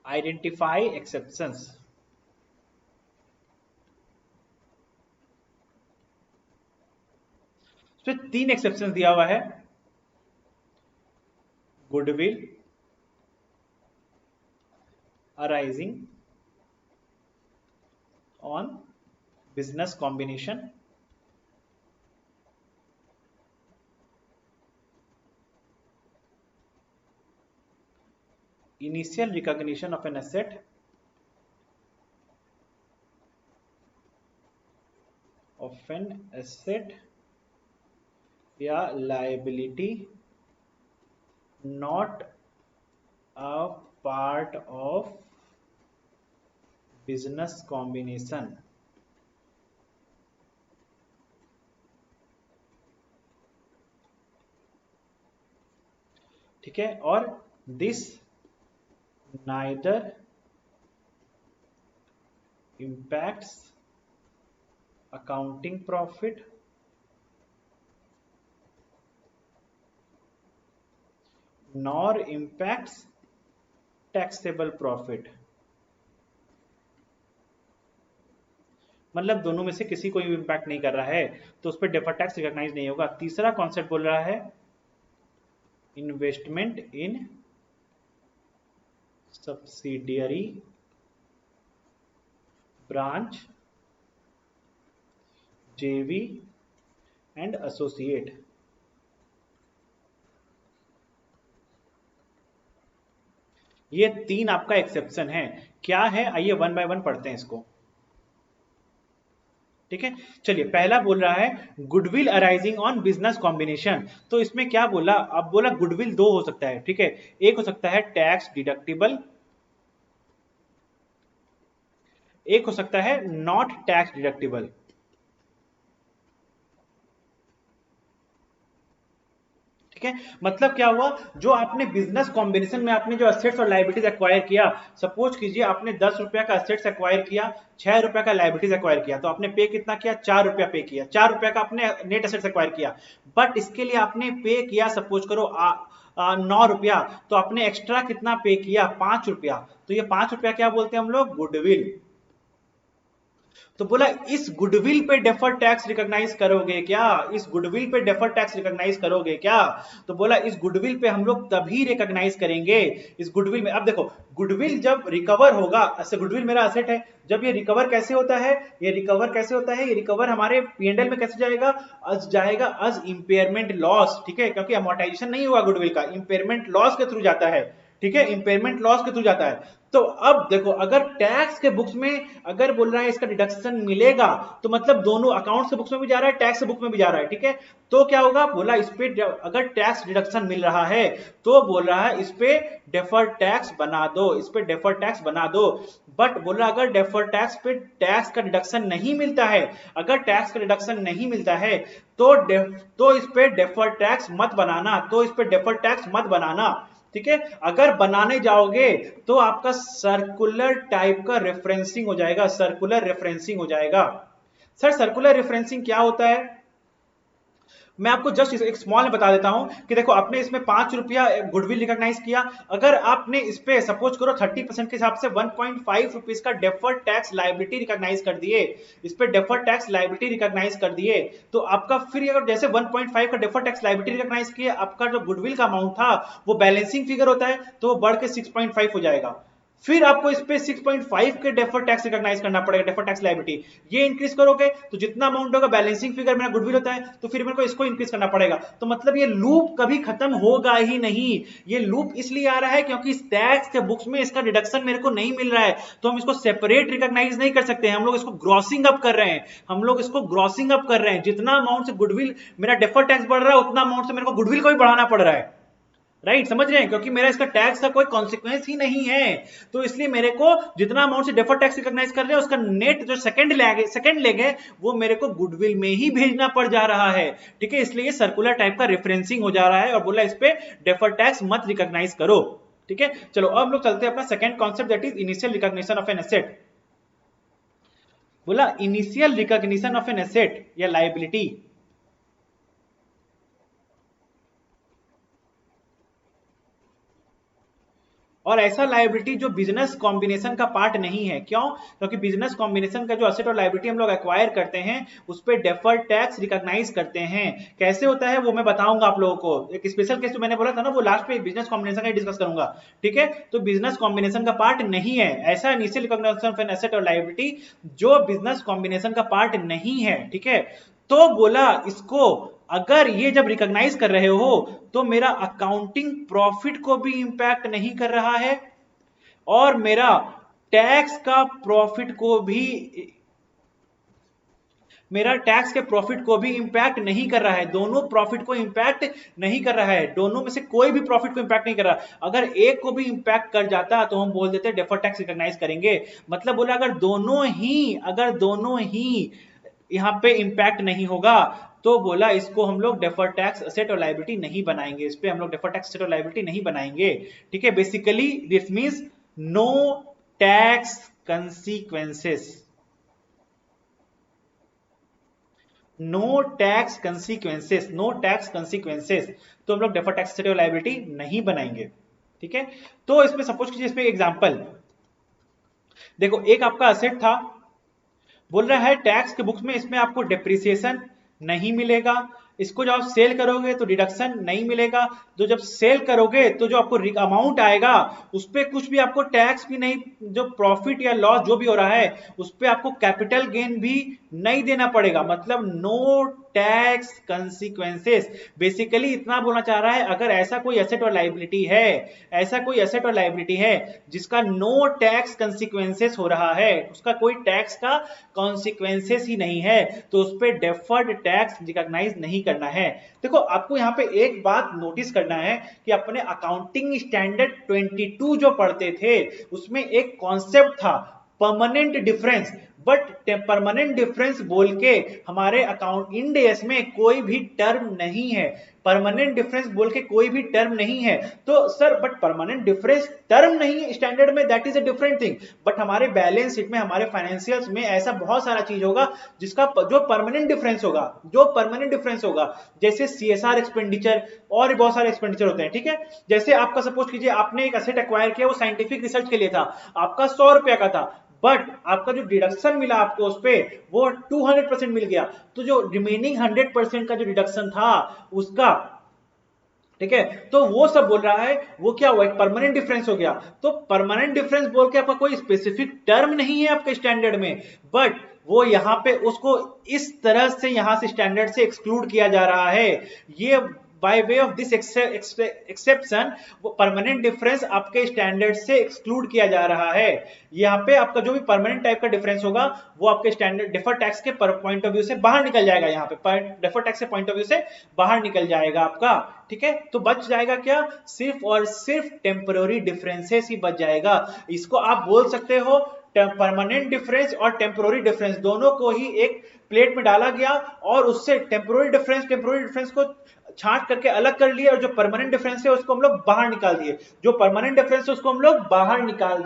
identify exceptions. इसमें 3 एक्सेप्शन दिया हुआ है, goodwill arising on business combination, initial recognition of an asset, या liability not a part of business combination, ठीक है। और this neither impacts accounting profit nor impacts taxable profit, मतलब दोनों में से किसी को इम्पैक्ट नहीं कर रहा है, तो उस पर डेफर्ड टैक्स रिकॉग्नाइज नहीं होगा। तीसरा कॉन्सेप्ट बोल रहा है इन्वेस्टमेंट इन सब्सिडियरी ब्रांच, जेवी एंड एसोसिएट। ये 3 आपका एक्सेप्शन है। क्या है, आइए वन बाय वन पढ़ते हैं इसको, ठीक है। चलिए, पहला बोल रहा है goodwill arising on business combination. तो इसमें क्या बोला, अब बोला गुडविल 2 हो सकता है, ठीक है। एक हो सकता है टैक्स डिडक्टिबल, एक हो सकता है नॉट टैक्स डिडक्टिबल, ठीक है। मतलब क्या हुआ, जो आपने बिजनेस कॉम्बिनेशन में आपने जो एसेट्स और लायबिलिटीज एक्वायर किया, सपोज कीजिए आपने 10 रुपया का एसेट्स एक्वायर किया, 6 रुपया का लायबिलिटीज एक्वायर किया, तो आपने पे कितना किया, 4 रुपया पे किया, 4 रुपया का आपने नेट एसेट्स एक्वायर किया। बट इसके लिए आपने पे किया, सपोज करो 9 रुपया, तो आपने एक्स्ट्रा कितना पे किया, 5 रुपया। तो ये 5 रुपया क्या बोलते हैं हम लोग, गुडविल। तो बोला इस गुडविल पे डेफर्ड टैक्स रिकॉग्नाइज करोगे क्या, इस गुडविल पे डेफर्ड टैक्स रिकॉग्नाइज करोगे क्या। तो बोला इस गुडविल पे हम लोग तभी रिकॉग्नाइज करेंगे, इस गुडविल में। अब देखो गुडविल जब रिकवर होगा, ऐसे गुडविल मेरा असेट है, जब ये रिकवर कैसे होता है, ये रिकवर कैसे होता है, ये रिकवर हमारे पीएनएल में कैसे जाएगा, आज जाएगा आज इंपेयरमेंट लॉस, ठीक है, क्योंकि अमोर्टाइजेशन नहीं हुआ गुडविल का, इंपेयरमेंट लॉस के थ्रू जाता है, ठीक है, इंपेयरमेंट लॉस के थ्रू जाता है। तो अब देखो अगर टैक्स के बुक्स में अगर बोल रहा है इसका डिडक्शन मिलेगा, तो मतलब दोनों अकाउंट्स के बुक्स में भी जा रहा है, टैक्स के बुक में भी जा रहा है, ठीक है। तो क्या होगा, बोला इस पे अगर टैक्स डिडक्शन मिल रहा है तो बोल रहा है इस पे डेफर्ड टैक्स बना दो, इस पे डेफर्ड टैक्स बना दो। बट बोल रहा अगर डेफर्ड टैक्स पे टैक्स का डिडक्शन नहीं मिलता है, अगर टैक्स का डिडक्शन नहीं मिलता है तो इस पे डेफर्ड टैक्स मत बनाना, तो इस पे डेफर्ड टैक्स मत बनाना, ठीक है। अगर बनाने जाओगे तो आपका सर्कुलर टाइप का रेफरेंसिंग हो जाएगा, सर्कुलर रेफरेंसिंग हो जाएगा। सर सर्कुलर रेफरेंसिंग क्या होता है, मैं आपको जस्ट एक स्मॉल में बता देता हूं कि देखो आपने इसमें 5 रुपया गुडविल रिकॉग्नाइज किया, अगर आपने इस पे सपोज करो 30% के हिसाब से 1.5 रुपीज का डेफर्ड टैक्स लायबिलिटी रिकॉग्नाइज कर दिए, इस पे डेफर्ड टैक्स लायबिलिटी रिकॉग्नाइज कर दिए, तो आपका फिर अगर जैसे 1.5 का डेफर्ड टैक्स लायबिलिटी रिकॉग्नाइज किए, आपका जो गुडविल का अमाउंट था वो बैलेंसिंग फिगर होता है, तो वो बढ़ के 6.5 हो जाएगा। फिर आपको इस पे 6.5 के डेफर्ड टैक्स रिकॉग्नाइज करना पड़ेगा, डेफर्ड टैक्स लायबिलिटी। ये इंक्रीज करोगे तो जितना अमाउंट होगा बैलेंसिंग फिगर मेरा गुडविल होता है, तो फिर मेरे को इसको इंक्रीज करना पड़ेगा। तो मतलब ये लूप कभी खत्म होगा ही नहीं, ये लूप इसलिए आ रहा है क्योंकि इस टैक्स के बुक्स में इसका डिडक्शन मेरे को नहीं मिल रहा है, तो हम इसको सेपरेट रिकॉग्नाइज नहीं कर सकते, हम लोग इसको ग्रॉसिंग अप कर रहे हैं, हम लोग इसको ग्रॉसिंग अप कर रहे हैं। जितना अमाउंट से गुडविल मेरा डेफर्ड टैक्स बढ़ रहा है, उतना अमाउंट से मेरे को गुडविल को भी बढ़ाना पड़ रहा है, राइट, समझ रहे हैं, क्योंकि मेरा इसका टैक्स का कोई कॉन्सिक्वेंस ही नहीं है। तो इसलिए मेरे को जितना अमाउंट से डेफर्ड टैक्स रिकॉग्नाइज कर रहे हैं उसका नेट जो सेकंड लेग है वो मेरे को गुडविल में ही भेजना पड़ जा रहा है, ठीक है। इसलिए ये सर्कुलर टाइप का रेफरेंसिंग हो जा रहा है और बोला इस पे डेफर्ड टैक्स मत रिकॉग्नाइज करो, ठीक है। चलो अब हम लोग चलते हैं अपना second concept, that is initial recognition of an asset. बोला initial recognition of an asset या लायबिलिटी, और ऐसा लायबिलिटी जो बिजनेस कॉम्बिनेशन का पार्ट नहीं है। क्यों, क्योंकि बिजनेस कॉम्बिनेशन का जो असेट और लायबिलिटी हम लोग एक्वायर करते हैं उस पर डेफर्ड टैक्स रिकॉग्नाइज करते हैं। कैसे होता है वो मैं बताऊंगा आप लोगों को, एक स्पेशल केस जो मैंने बोला था ना वो लास्ट पे बिजनेस कॉम्बिनेशन का डिस्कस करूंगा, ठीक है। तो बिजनेस कॉम्बिनेशन का पार्ट नहीं है ऐसा initial recognition of an asset और लायबिलिटी जो बिजनेस कॉम्बिनेशन का पार्ट नहीं है, ठीक है। तो बोला इसको अगर ये जब रिकॉग्नाइज कर रहे हो तो मेरा अकाउंटिंग प्रॉफिट को भी इंपैक्ट नहीं कर रहा है और मेरा टैक्स का प्रॉफिट को भी, मेरा टैक्स के प्रॉफिट को भी इंपैक्ट नहीं कर रहा है, दोनों प्रॉफिट को इंपैक्ट नहीं कर रहा है, दोनों में से कोई भी प्रॉफिट को इंपैक्ट नहीं कर रहा। अगर एक को भी इंपैक्ट कर जाता तो हम बोल देते डेफर्ड टैक्स रिकॉग्नाइज करेंगे। मतलब बोला अगर दोनों ही यहां पे इंपैक्ट नहीं होगा तो बोला इसको हम लोग डेफर्ड टैक्स एसेट और लायबिलिटी नहीं बनाएंगे, इस पे हम लोग डेफर्ड टैक्स एसेट और लायबिलिटी नहीं बनाएंगे, ठीक है। Basically this means no tax consequences, no tax consequences, no tax consequences, तो हम लोग डेफर्ड टैक्स एसेट और लायबिलिटी नहीं बनाएंगे, ठीक है। तो इसमें सपोज कीजिए, इसमें एग्जांपल देखो, एक आपका असेट था, बोल रहा है टैक्स के बुक्स में इसमें आपको डेप्रिसिएशन नहीं मिलेगा, इसको जब आप सेल करोगे तो डिडक्शन नहीं मिलेगा, तो जब सेल करोगे तो जो आपको अमाउंट आएगा उस पर कुछ भी आपको टैक्स भी नहीं, जो प्रॉफिट या लॉस जो भी हो रहा है उस पर आपको कैपिटल गेन भी नहीं देना पड़ेगा, मतलब नो टैक्स कंसीक्वेंसेस। बेसिकली इतना बोलना चाह रहा है अगर ऐसा कोई एसेट और लायबिलिटी है, ऐसा कोई एसेट और लायबिलिटी है जिसका नो टैक्स कंसीक्वेंसेस हो रहा है, उसका कोई टैक्स का कॉन्सिक्वेंसेस ही नहीं है, तो उस पर डेफर्ड टैक्स रिकॉग्नाइज नहीं करना है। देखो आपको यहाँ पे एक बात नोटिस करना है कि अपने अकाउंटिंग स्टैंडर्ड 22 जो पढ़ते थे उसमें एक कॉन्सेप्ट था permanent difference, but permanent difference बोल के हमारे अकाउंट इंड एस में कोई भी टर्म नहीं है, परमानेंट डिफरेंस बोल के कोई भी टर्म नहीं है। तो sir but permanent difference term नहीं है स्टैंडर्ड में, that is a different thing, but हमारे बैलेंस शीट में हमारे फाइनेंशियल्स में ऐसा बहुत सारा चीज होगा जिसका जो परमानेंट डिफरेंस होगा, जो परमानेंट डिफरेंस होगा, जैसे सीएसआर एक्सपेंडिचर और भी बहुत सारे एक्सपेंडिचर होते हैं, ठीक है। जैसे आपका सपोज कीजिए आपने एक एसेट एक्वायर किया, वो साइंटिफिक रिसर्च के लिए था, आपका 100 रुपया का था, बट आपका जो डिडक्शन मिला आपको उस पे वो 200% मिल गया, तो जो रिमेनिंग 100% का जो डिडक्शन था उसका, ठीक है, तो वो सब बोल रहा है वो क्या हुआ, एक परमानेंट डिफरेंस हो गया। तो परमानेंट डिफरेंस बोल के आपका कोई स्पेसिफिक टर्म नहीं है आपके स्टैंडर्ड में, बट वो यहां पे उसको इस तरह से यहां से स्टैंडर्ड से एक्सक्लूड किया जा रहा है। ये by way of this exception वो परमानेंट डिफरेंस आपके स्टैंडर्ड से एक्सक्लूड किया जा रहा है। यहाँ पे आपका जो भी परमानेंट टाइप का डिफरेंस होगा वो आपके स्टैंडर्ड डेफर टैक्स के पॉइंट ऑफ व्यू से बाहर निकल जाएगा, यहाँ पे डेफर टैक्स के पॉइंट ऑफ व्यू से बाहर निकल जाएगा आपका, ठीक है। तो बच जाएगा क्या, सिर्फ और सिर्फ टेम्पररी डिफरेंसेस ही बच जाएगा। इसको आप बोल सकते हो परमानेंट डिफरेंस और टेम्पररी डिफरेंस दोनों को ही एक प्लेट में डाला गया और उससे टेम्पररी डिफरेंस को छांट करके अलग कर लिए और जो परमानेंट डिफरेंस है उसको हम लोग बाहर निकाल दिए, जो परमानेंट डिफरेंस है उसको हम लोग बाहर निकाल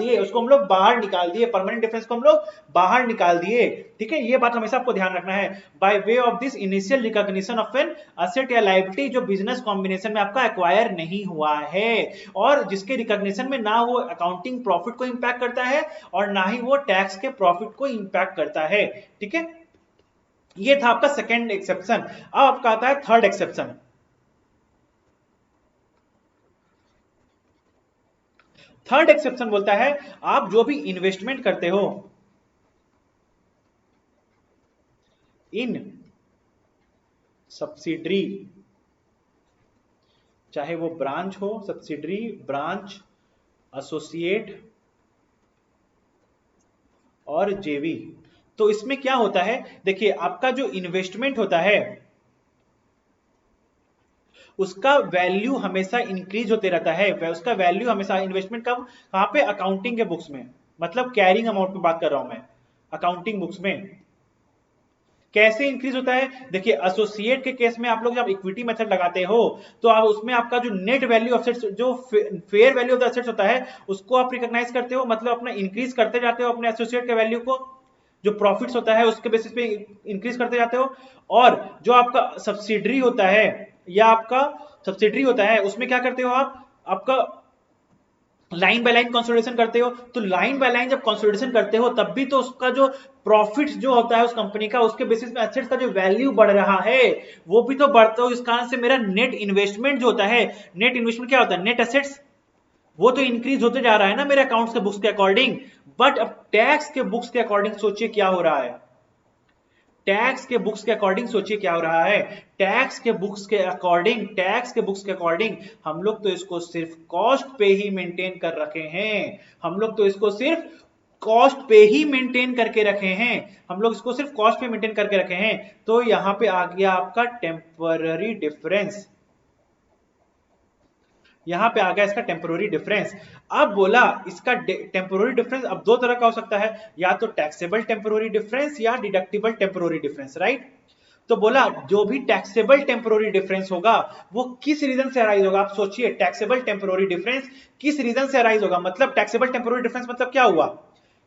दिए, परमानेंट डिफरेंस को हम लोग बाहर निकाल दिए, ठीक है। ये बात हमेशा आपको ध्यान रखना है। By way of this initial recognition of an asset या लायबिलिटी जो बिजनेस कॉम्बिनेशन में आपका एक्वायर नहीं हुआ है और जिसके रिकॉग्निशन में ना वो अकाउंटिंग प्रॉफिट को इंपैक्ट करता है और ना ही वो टैक्स के प्रॉफिट को इंपैक्ट करता है, ठीक है। ये था आपका सेकेंड एक्सेप्शन। अब आपका आता है थर्ड एक्सेप्शन। थर्ड एक्सेप्शन बोलता है आप जो भी इन्वेस्टमेंट करते हो इन सब्सिडरी, चाहे वो ब्रांच हो, सब्सिडरी, ब्रांच, एसोसिएट और जेवी, तो इसमें क्या होता है, देखिए आपका जो इन्वेस्टमेंट होता है उसका वैल्यू हमेशा इंक्रीज होते रहता है, उसका वैल्यू हमेशा इन्वेस्टमेंट का कहां पे, अकाउंटिंग के बुक्स में, मतलब कैरिंग अमाउंट में बात कर रहा हूं मैं, अकाउंटिंग बुक्स में कैसे इंक्रीज होता है। देखिए एसोसिएट के केस में आप लोग जब इक्विटी मेथड लगाते हो तो आप उसमें आपका जो नेट वैल्यू ऑफ एसेट्स, जो fair value of the assets होता है उसको आप रिकॉग्नाइज करते हो, मतलब अपना इंक्रीज करते जाते हो अपने एसोसिएट के वैल्यू को, जो प्रॉफिट्स होता है उसके बेसिस पे इंक्रीज करते जाते हो। और जो आपका सब्सिडरी होता है या आपका सब्सिडरी होता है उसमें क्या करते हो आप, आपका लाइन बाय लाइन कंसोलिडेशन करते हो, तो लाइन बाय लाइन जब कंसोलिडेशन करते हो तब भी तो उसका जो प्रॉफिट जो होता है उस कंपनी का उसके बेसिस में एसेट्स का जो वैल्यू बढ़ रहा है वो भी तो बढ़ता हो, इस कारण से मेरा नेट इन्वेस्टमेंट जो होता है, नेट इन्वेस्टमेंट क्या होता है, नेट एसेट्स, वो तो इंक्रीज होते जा रहा है ना मेरे अकाउंट्स के बुक्स के अकॉर्डिंग। बट अब टैक्स के बुक्स के अकॉर्डिंग सोचिए क्या हो रहा है, टैक्स के बुक्स के अकॉर्डिंग सोचिए क्या हो रहा है, टैक्स के बुक्स के अकॉर्डिंग हम लोग तो इसको सिर्फ कॉस्ट पे ही मेंटेन कर रखे हैं, हम लोग तो इसको सिर्फ कॉस्ट पे ही मेंटेन करके रखे हैं, हम लोग इसको सिर्फ कॉस्ट पे मेंटेन करके रखे हैं। तो यहां पे आ गया आपका टेम्पररी डिफरेंस, यहां पे आ गया इसका टेम्पोररी डिफरेंस। अब बोला इसका टेम्पोररी डिफरेंस अब दो तरह का हो सकता है, या तो टैक्सेबल टेम्पोररी डिफरेंस या डिडक्टिबल टेम्पोररी डिफरेंस, राइट। तो बोला जो भी टैक्सेबल टेम्पोररी डिफरेंस होगा वो किस रीजन से अराइज होगा, आप सोचिए टैक्सेबल टेम्पोररी डिफरेंस किस रीजन से अराइज होगा, मतलब टैक्सेबल टेम्पोररी डिफरेंस मतलब क्या हुआ,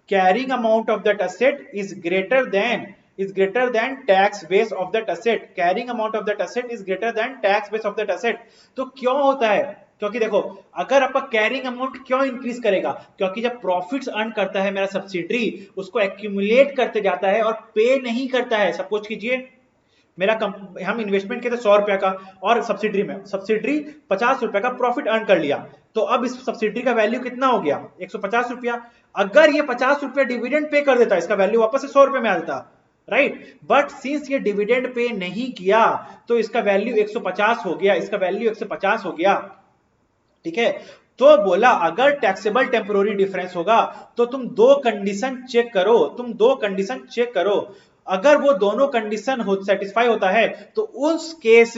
carrying amount of that asset is greater than tax base of that asset, carrying amount of that asset is greater than tax base of that asset। तो क्यों होता है, क्योंकि देखो अगर आपका कैरिंग अमाउंट क्यों इंक्रीज करेगा, क्योंकि जब प्रॉफिट्स अर्न करता है मेरा सब्सिडरी उसको एक्यूमुलेट करते जाता है और पे नहीं करता है। सपोज कीजिए मेरा हम इन्वेस्टमेंट किए थे 100 रुपए का और सब्सिडरी में सब्सिडरी 50 रुपए का प्रॉफिट अर्न कर लिया, तो अब इस सब्सिडरी का वैल्यू कितना हो गया 150 रुपया। अगर ये 50 रुपया डिविडेंड पे कर देता इसका वैल्यू वापस से 100 रुपए में आ जाता, राइट। बट सिंस ये डिविडेंड पे नहीं किया तो इसका वैल्यू 150 हो गया, इसका वैल्यू 150 हो गया, ठीक है। तो बोला अगर टैक्सेबल टेम्पोररी डिफरेंस होगा तो तुम दो कंडीशन चेक करो, अगर वो दोनों कंडीशन हो सेटिस्फाई होता है तो उस केस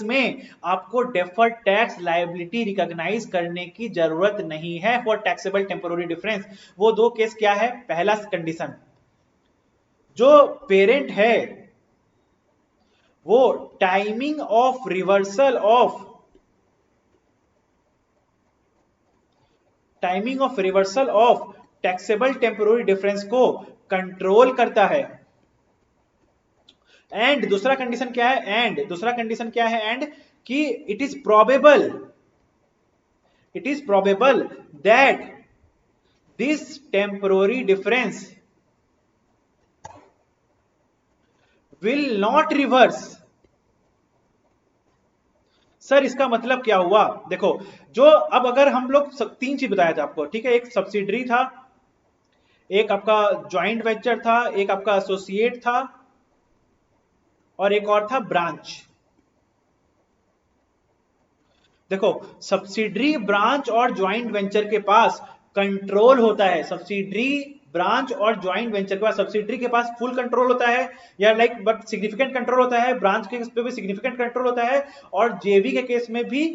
में आपको डेफर्ड टैक्स लायबिलिटी रिकॉग्नाइज करने की जरूरत नहीं है फॉर टैक्सेबल टेम्पोररी डिफरेंस। वो दो केस क्या है, पहला कंडीशन जो पेरेंट है वो timing of reversal of taxable temporary difference को कंट्रोल करता है। एंड दूसरा कंडीशन क्या है, एंड कि it is probable that this temporary difference will not reverse. Sir इसका मतलब क्या हुआ? देखो, जो अब अगर हम लोग तीन चीज बताया था आपको, ठीक है, एक सब्सिडरी था, एक आपका ज्वाइंट वेंचर था, एक आपका एसोसिएट था, और एक और था ब्रांच। देखो, सब्सिडरी, ब्रांच और ज्वाइंट वेंचर के पास कंट्रोल होता है। सब्सिडरी, ब्रांच और ज्वाइंट वेंचर के पास, सब्सिडरी के पास फुल कंट्रोल होता है, या लाइक बट सिग्निफिकेंट कंट्रोल होता है, ब्रांच के पे भी सिग्निफिकेंट कंट्रोल होता है, और जेवी के केस में भी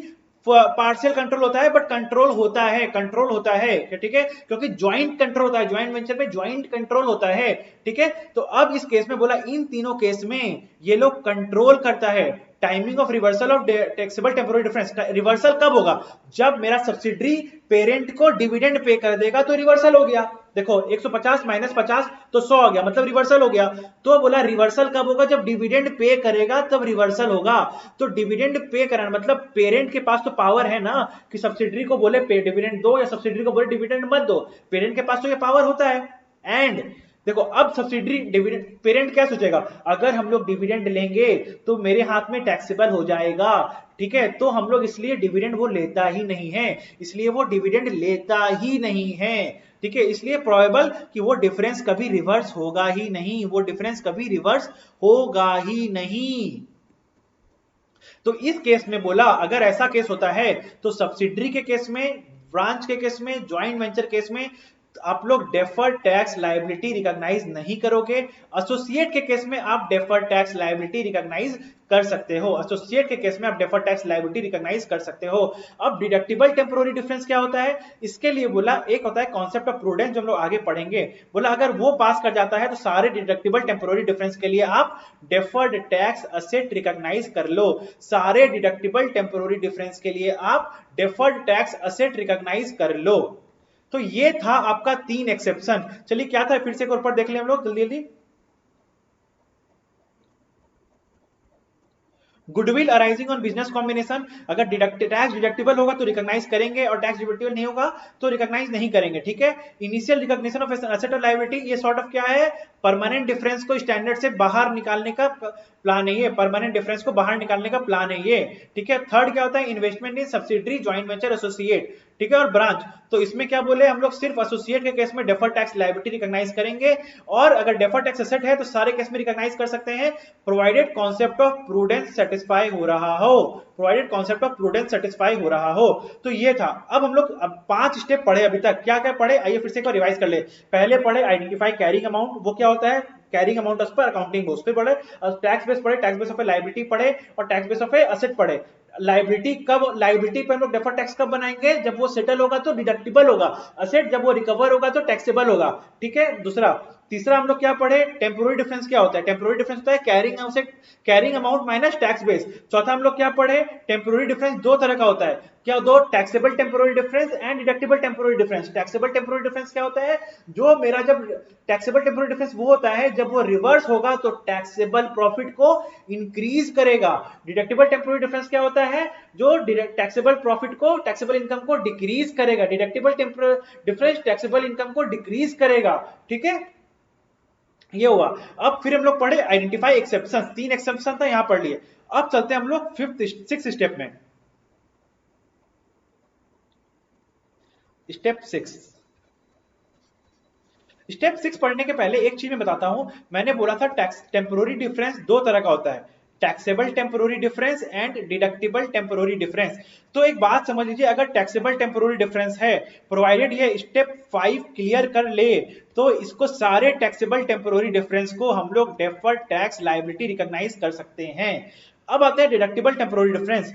पार्शियल कंट्रोल होता है, बट कंट्रोल होता है, कंट्रोल होता है, ठीक है, क्योंकि ज्वाइंट कंट्रोल होता है, ज्वाइंट वेंचर में ज्वाइंट कंट्रोल होता है, ठीक है। तो अब इस केस में बोला, इन तीनों केस में ये लोग कंट्रोल करता है। Timing of reversal of taxable temporary difference, reversal कब होगा? जब मेरा सब्सिडरी पेरेंट को डिविडेंड पे कर देगा तो रिवर्सल हो गया। देखो 150 माइनस 50 तो 100 आ गया, मतलब रिवर्सल हो गया। तो बोला रिवर्सल कब होगा? जब डिविडेंड पे करेगा तब रिवर्सल होगा। तो डिविडेंड पे करना मतलब पेरेंट के पास तो पावर है ना कि सब्सिडरी को बोले पे डिविडेंड दो, या सब्सिडरी को बोले डिविडेंड मत दो। पेरेंट के पास तो ये पावर होता है। एंड देखो, अब सब्सिडरी डिविडेंड, पेरेंट क्या सोचेगा, अगर हम लोग डिविडेंड लेंगे तो मेरे हाथ में टैक्सेबल हो जाएगा, ठीक है, तो हम लोग इसलिए डिविडेंड वो लेता ही नहीं है, इसलिए वो डिविडेंड लेता ही नहीं है, ठीक है। इसलिए प्रोबेबल कि वो डिफरेंस कभी रिवर्स होगा ही नहीं, वो डिफरेंस कभी रिवर्स होगा ही नहीं। तो इस केस में बोला, अगर ऐसा केस होता है तो सब्सिडरी के केस में, ब्रांच के केस में, ज्वाइंट वेंचर केस में आप लोग डेफर्ड टैक्स लायबिलिटी रिकॉग्नाइज नहीं करोगे। एसोसिएट के केस में आप डेफर्ड टैक्स लायबिलिटी रिकॉग्नाइज कर सकते हो, एसोसिएट के केस में आप डेफर्ड टैक्स लायबिलिटी रिकॉग्नाइज कर सकते हो। अब डिडक्टिबल टेम्पोररी डिफरेंस क्या होता है? इसके लिए बोला, एक होता है कॉन्सेप्ट ऑफ प्रूडेंस जो हम लोग आगे पढ़ेंगे। बोला अगर वो पास कर जाता है तो सारे डिडक्टिबल टेम्पोररी डिफरेंस के लिए आप डेफर्ड टैक्स असेट रिकॉग्नाइज कर लो। सारे डिडक्टिबल टेम्पोररी डिफरेंस के लिए आप डेफर्ड टैक्स असेट रिकॉग्नाइज कर लो। तो ये था आपका 3 एक्सेप्शन। चलिए क्या था फिर से एक और पर देख लें हम लोग जल्दी जल्दी। Goodwill arising on business combination, अगर टैक्स डिडक्टिबल होगा तो रिकॉग्नाइज करेंगे, और टैक्स डिडक्टिबल नहीं होगा तो रिकॉग्नाइज नहीं करेंगे, ठीक है। इनिशियल रिकॉग्निशन ऑफ एसेट और लायबिलिटी, ये सॉर्ट ऑफ क्या है, परमानेंट डिफरेंस को स्टैंडर्ड से बाहर निकालने का प्लान है ये, परमानेंट डिफरेंस को बाहर निकालने का प्लान है ये, ठीक है। थर्ड क्या होता है, इन्वेस्टमेंट इन सब्सिडरी, ज्वाइंट वेंचर, एसोसिएट, ठीक है, और ब्रांच। तो इसमें क्या बोले हम लोग, सिर्फ एसोसिएट के केस में डेफर्ड टैक्स लायबिलिटी रिकॉग्नाइज करेंगे, और अगर डेफर्ड टैक्स एसेट है तो सारे केस में रिकॉग्नाइज कर सकते हैं, provided concept of prudence satisfy हो रहा हो, provided concept of prudence satisfy हो रहा हो। तो ये था। अब हम लोग अब 5 स्टेप पढ़े अभी तक, क्या क्या पढ़े आइए फिर से एक बार रिवाइज कर ले। पहले पढ़े आइडेंटिफाई कैरिंग अमाउंट, वो क्या होता है, कैरिंग अमाउंट उस पर अकाउंटिंग उस पर पढ़े, टैक्स बेस पढ़े, टैक्स बेस ऑफ लायबिलिटी पढ़े, और टैक्स बेस ऑफ असेट पढ़े। लायबिलिटी कब, लायबिलिटी पे हम लोग डेफर्ड टैक्स कब बनाएंगे, जब वो सेटल होगा तो डिडक्टिबल होगा, असेट जब वो रिकवर होगा तो टैक्सेबल होगा, ठीक है। दूसरा, तीसरा हम लोग क्या पढ़े, टेम्पोररी डिफरेंस क्या होता है, टेम्पोररी डिफरेंस होता है carrying asset, carrying amount minus tax base. चौथा हम लोग क्या पढ़े, टेम्पोररी डिफरेंस दो तरह का होता है, क्या दो, taxable temporary difference and deductible temporary difference. Taxable temporary difference क्या होता है, जो मेरा जब टैक्सेबल टेम्पोररी डिफरेंस वो होता है जब वो रिवर्स होगा तो टैक्सेबल प्रॉफिट को इंक्रीज करेगा। डिडक्टिबल टेम्पोररी डिफरेंस क्या होता है, जो टैक्सेबल प्रॉफिट को, टैक्सेबल इनकम को डिक्रीज करेगा। डिडक्टिबल डिफरेंस टैक्सेबल इनकम को डिक्रीज करेगा, ठीक है। ये हुआ। अब फिर हम लोग पढ़े आइडेंटिफाई एक्सेप्शन, 3 एक्सेप्शन था यहां पढ़ लिए। अब चलते हैं हम लोग 6th स्टेप में। स्टेप 6, स्टेप 6 पढ़ने के पहले एक चीज मैं बताता हूं। मैंने बोला था टैक्स टेम्पोररी डिफरेंस दो तरह का होता है, taxable temporary difference and deductible temporary difference. तो एक बात समझ लीजिए, अगर टैक्सेबल टेम्पोररी डिफरेंस है, प्रोवाइडेड ये स्टेप 5 क्लियर कर ले, तो इसको सारे टैक्सेबल टेम्पोररी डिफरेंस को हम लोग डेफर्ड टैक्स लायबिलिटी रिकॉग्नाइज कर सकते हैं। अब आते हैं डिडक्टिबल टेम्पोररी डिफरेंस,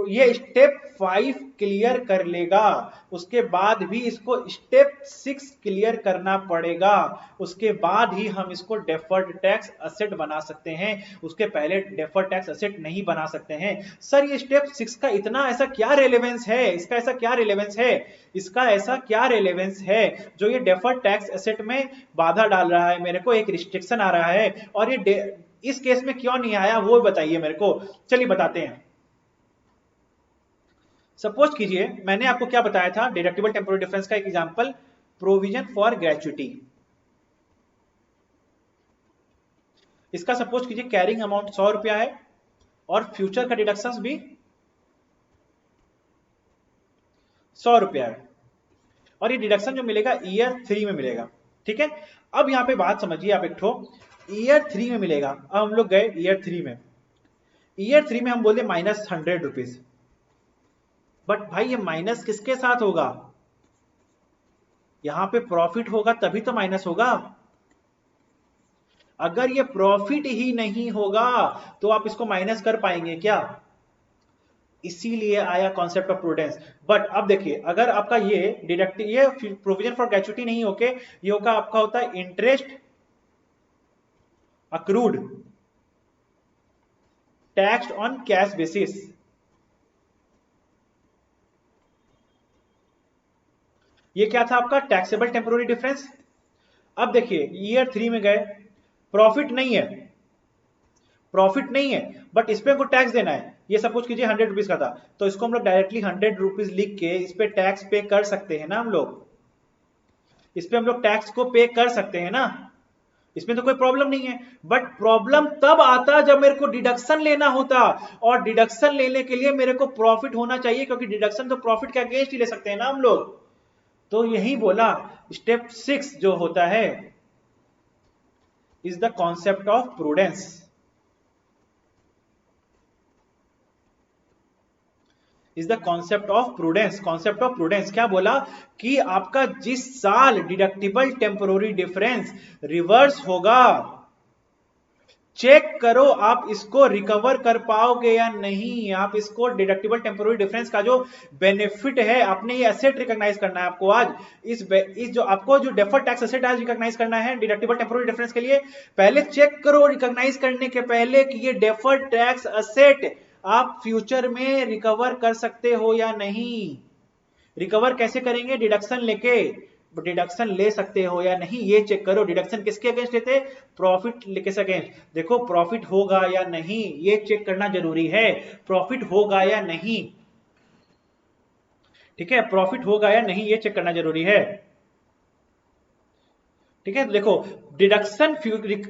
ये स्टेप 5 क्लियर कर लेगा, उसके बाद भी इसको स्टेप 6 क्लियर करना पड़ेगा, उसके बाद ही हम इसको डेफर्ड टैक्स असेट बना सकते हैं, उसके पहले डेफर्ड टैक्स असेट नहीं बना सकते हैं। सर ये स्टेप 6 का इतना ऐसा क्या रेलेवेंस है, इसका ऐसा क्या रेलेवेंस है, इसका ऐसा क्या रेलेवेंस है जो ये डेफर्ड टैक्स एसेट में बाधा डाल रहा है, मेरे को एक रिस्ट्रिक्शन आ रहा है, और ये इस केस में क्यों नहीं आया वो बताइए मेरे को। चलिए बताते हैं। सपोज कीजिए मैंने आपको क्या बताया था, डिडक्टिबल टेम्पोररी डिफरेंस का एक एग्जांपल, प्रोविजन फॉर ग्रेचुटी, इसका सपोज कीजिए कैरिंग अमाउंट 100 रुपया है और फ्यूचर का डिडक्शंस भी 100 रुपया है, और ये डिडक्शन जो मिलेगा ईयर 3 में मिलेगा। ठीक है, अब यहां पे बात समझिए आप, एक ठो ईयर 3 में मिलेगा। अब हम लोग गए ईयर 3 में, ईयर 3 में हम बोले -100 रुपीज, बट भाई ये माइनस किसके साथ होगा, यहां पे प्रॉफिट होगा तभी तो माइनस होगा। अगर ये प्रॉफिट ही नहीं होगा तो आप इसको माइनस कर पाएंगे क्या, इसीलिए आया कॉन्सेप्ट ऑफ प्रूडेंस। बट अब देखिए, अगर आपका ये डिडक्टिव, ये प्रोविजन फॉर ग्रेचुटी नहीं होके ये होगा आपका होता है interest accrued taxed on cash basis. ये क्या था आपका टैक्सेबल टेम्पोररी डिफरेंस। अब देखिए ईयर 3 में गए, प्रॉफिट नहीं है, प्रॉफिट नहीं है, बट इस पे हमको टैक्स देना है। ये सब कुछ कीजिए 100 रुपीज का था, तो इसको हम लोग डायरेक्टली 100 रुपीज लिख के इस पे टैक्स पे कर सकते हैं ना, हम लोग इस पे हम लोग टैक्स को पे कर सकते हैं ना, इसमें तो कोई प्रॉब्लम नहीं है। बट प्रॉब्लम तब आता जब मेरे को डिडक्शन लेना होता, और डिडक्शन लेने के लिए मेरे को प्रॉफिट होना चाहिए, क्योंकि डिडक्शन तो प्रॉफिट के अगेंस्ट ही ले सकते हैं ना हम लोग। तो यही बोला, स्टेप 6 जो होता है is the concept of prudence, is the concept of prudence. Concept of prudence क्या बोला कि आपका जिस साल डिडक्टिबल टेम्पोररी डिफरेंस रिवर्स होगा, चेक करो आप इसको रिकवर कर पाओगे या नहीं। आप इसको डिडक्टिबल टेम्पोररी डिफरेंस का जो बेनिफिट है, आपने ये एसेट रिकॉग्नाइज करना है आपको आज, इस जो आपको जो डेफर्ड टैक्स एसेट आज रिकॉग्नाइज करना है डिडक्टिबल टेम्पोररी डिफरेंस के लिए, पहले चेक करो रिकॉग्नाइज करने के पहले कि ये डेफर्ड टैक्स एसेट आप फ्यूचर में रिकवर कर सकते हो या नहीं। रिकवर कैसे करेंगे, डिडक्शन लेके, डिडक्शन ले सकते हो या नहीं ये चेक करो। डिडक्शन किसके अगेंस्ट लेते, प्रॉफिट के अगेंस्ट। देखो प्रॉफिट होगा या नहीं ये चेक करना जरूरी है, प्रॉफिट होगा या नहीं, ठीक है, प्रॉफिट होगा या नहीं ये चेक करना जरूरी है। ठीक है, तो देखो डिडक्शन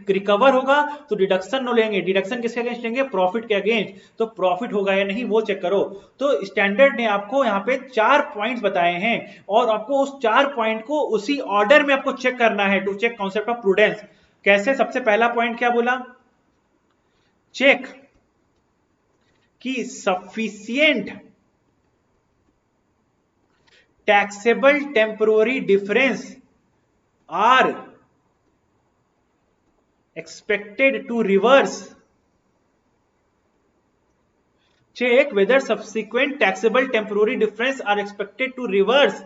रिकवर होगा तो डिडक्शन नो लेंगे, डिडक्शन किसके अगेंस्ट लेंगे, प्रॉफिट के अगेंस्ट, तो प्रॉफिट होगा या नहीं वो चेक करो। तो स्टैंडर्ड ने आपको यहाँ पे 4 पॉइंट्स बताए हैं, और आपको उस 4 पॉइंट को उसी ऑर्डर में आपको चेक करना है to check concept of prudence. कैसे, सबसे पहला पॉइंट क्या बोला, चेक कि sufficient taxable temporary difference are expected to reverse, check whether subsequent taxable temporary difference are expected to reverse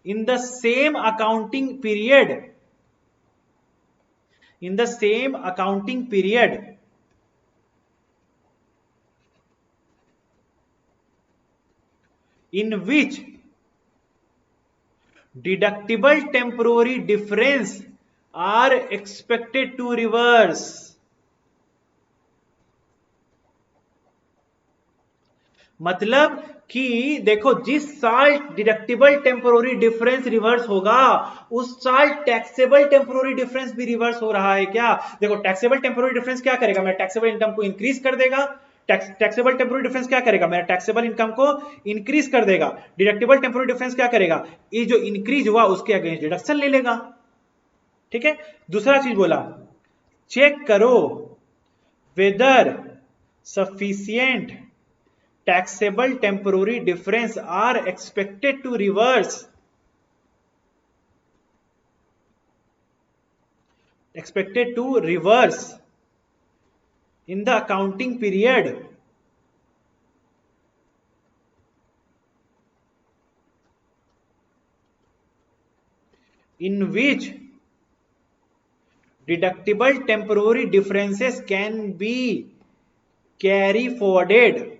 in the same accounting period, in the same accounting period in which deductible temporary difference are expected to reverse। मतलब कि देखो जिस साल deductible temporary difference reverse होगा उस साल taxable temporary difference भी reverse हो रहा है क्या। देखो टैक्सेबल टेम्पोररी डिफरेंस क्या करेगा, मेरा टैक्सेबल इनकम को इंक्रीज कर देगा, टैक्सेबल टेम्पोररी डिफरेंस क्या करेगा, मेरा टैक्सेबल इनकम को इंक्रीज कर देगा। डिडक्टिबल टेम्पोररी डिफरेंस क्या करेगा, ये जो इंक्रीज हुआ उसके अगेंस्ट डिडक्शन ले लेगा। ठीक है, दूसरा चीज बोला चेक करो whether sufficient taxable temporary difference are expected to reverse, expected to reverse in the accounting period in which deductible temporary differences can be carry forwarded।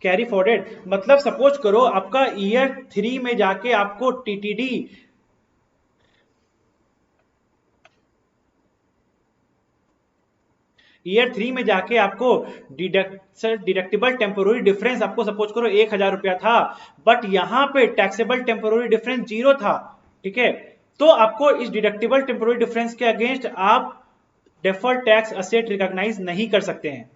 Carry forwarded मतलब सपोज करो आपका ईयर 3 में जाके आपको टीटीडी ईयर 3 में जाके आपको deductible temporary difference आपको सपोज करो 1000 रुपया था, बट यहां पे टैक्सेबल टेम्पोररी डिफरेंस 0 था, ठीक है, तो आपको इस डिडक्टिबल टेम्पोररी डिफरेंस के अगेंस्ट आप डेफर्ड टैक्स असेट रिकॉग्नाइज नहीं कर सकते हैं।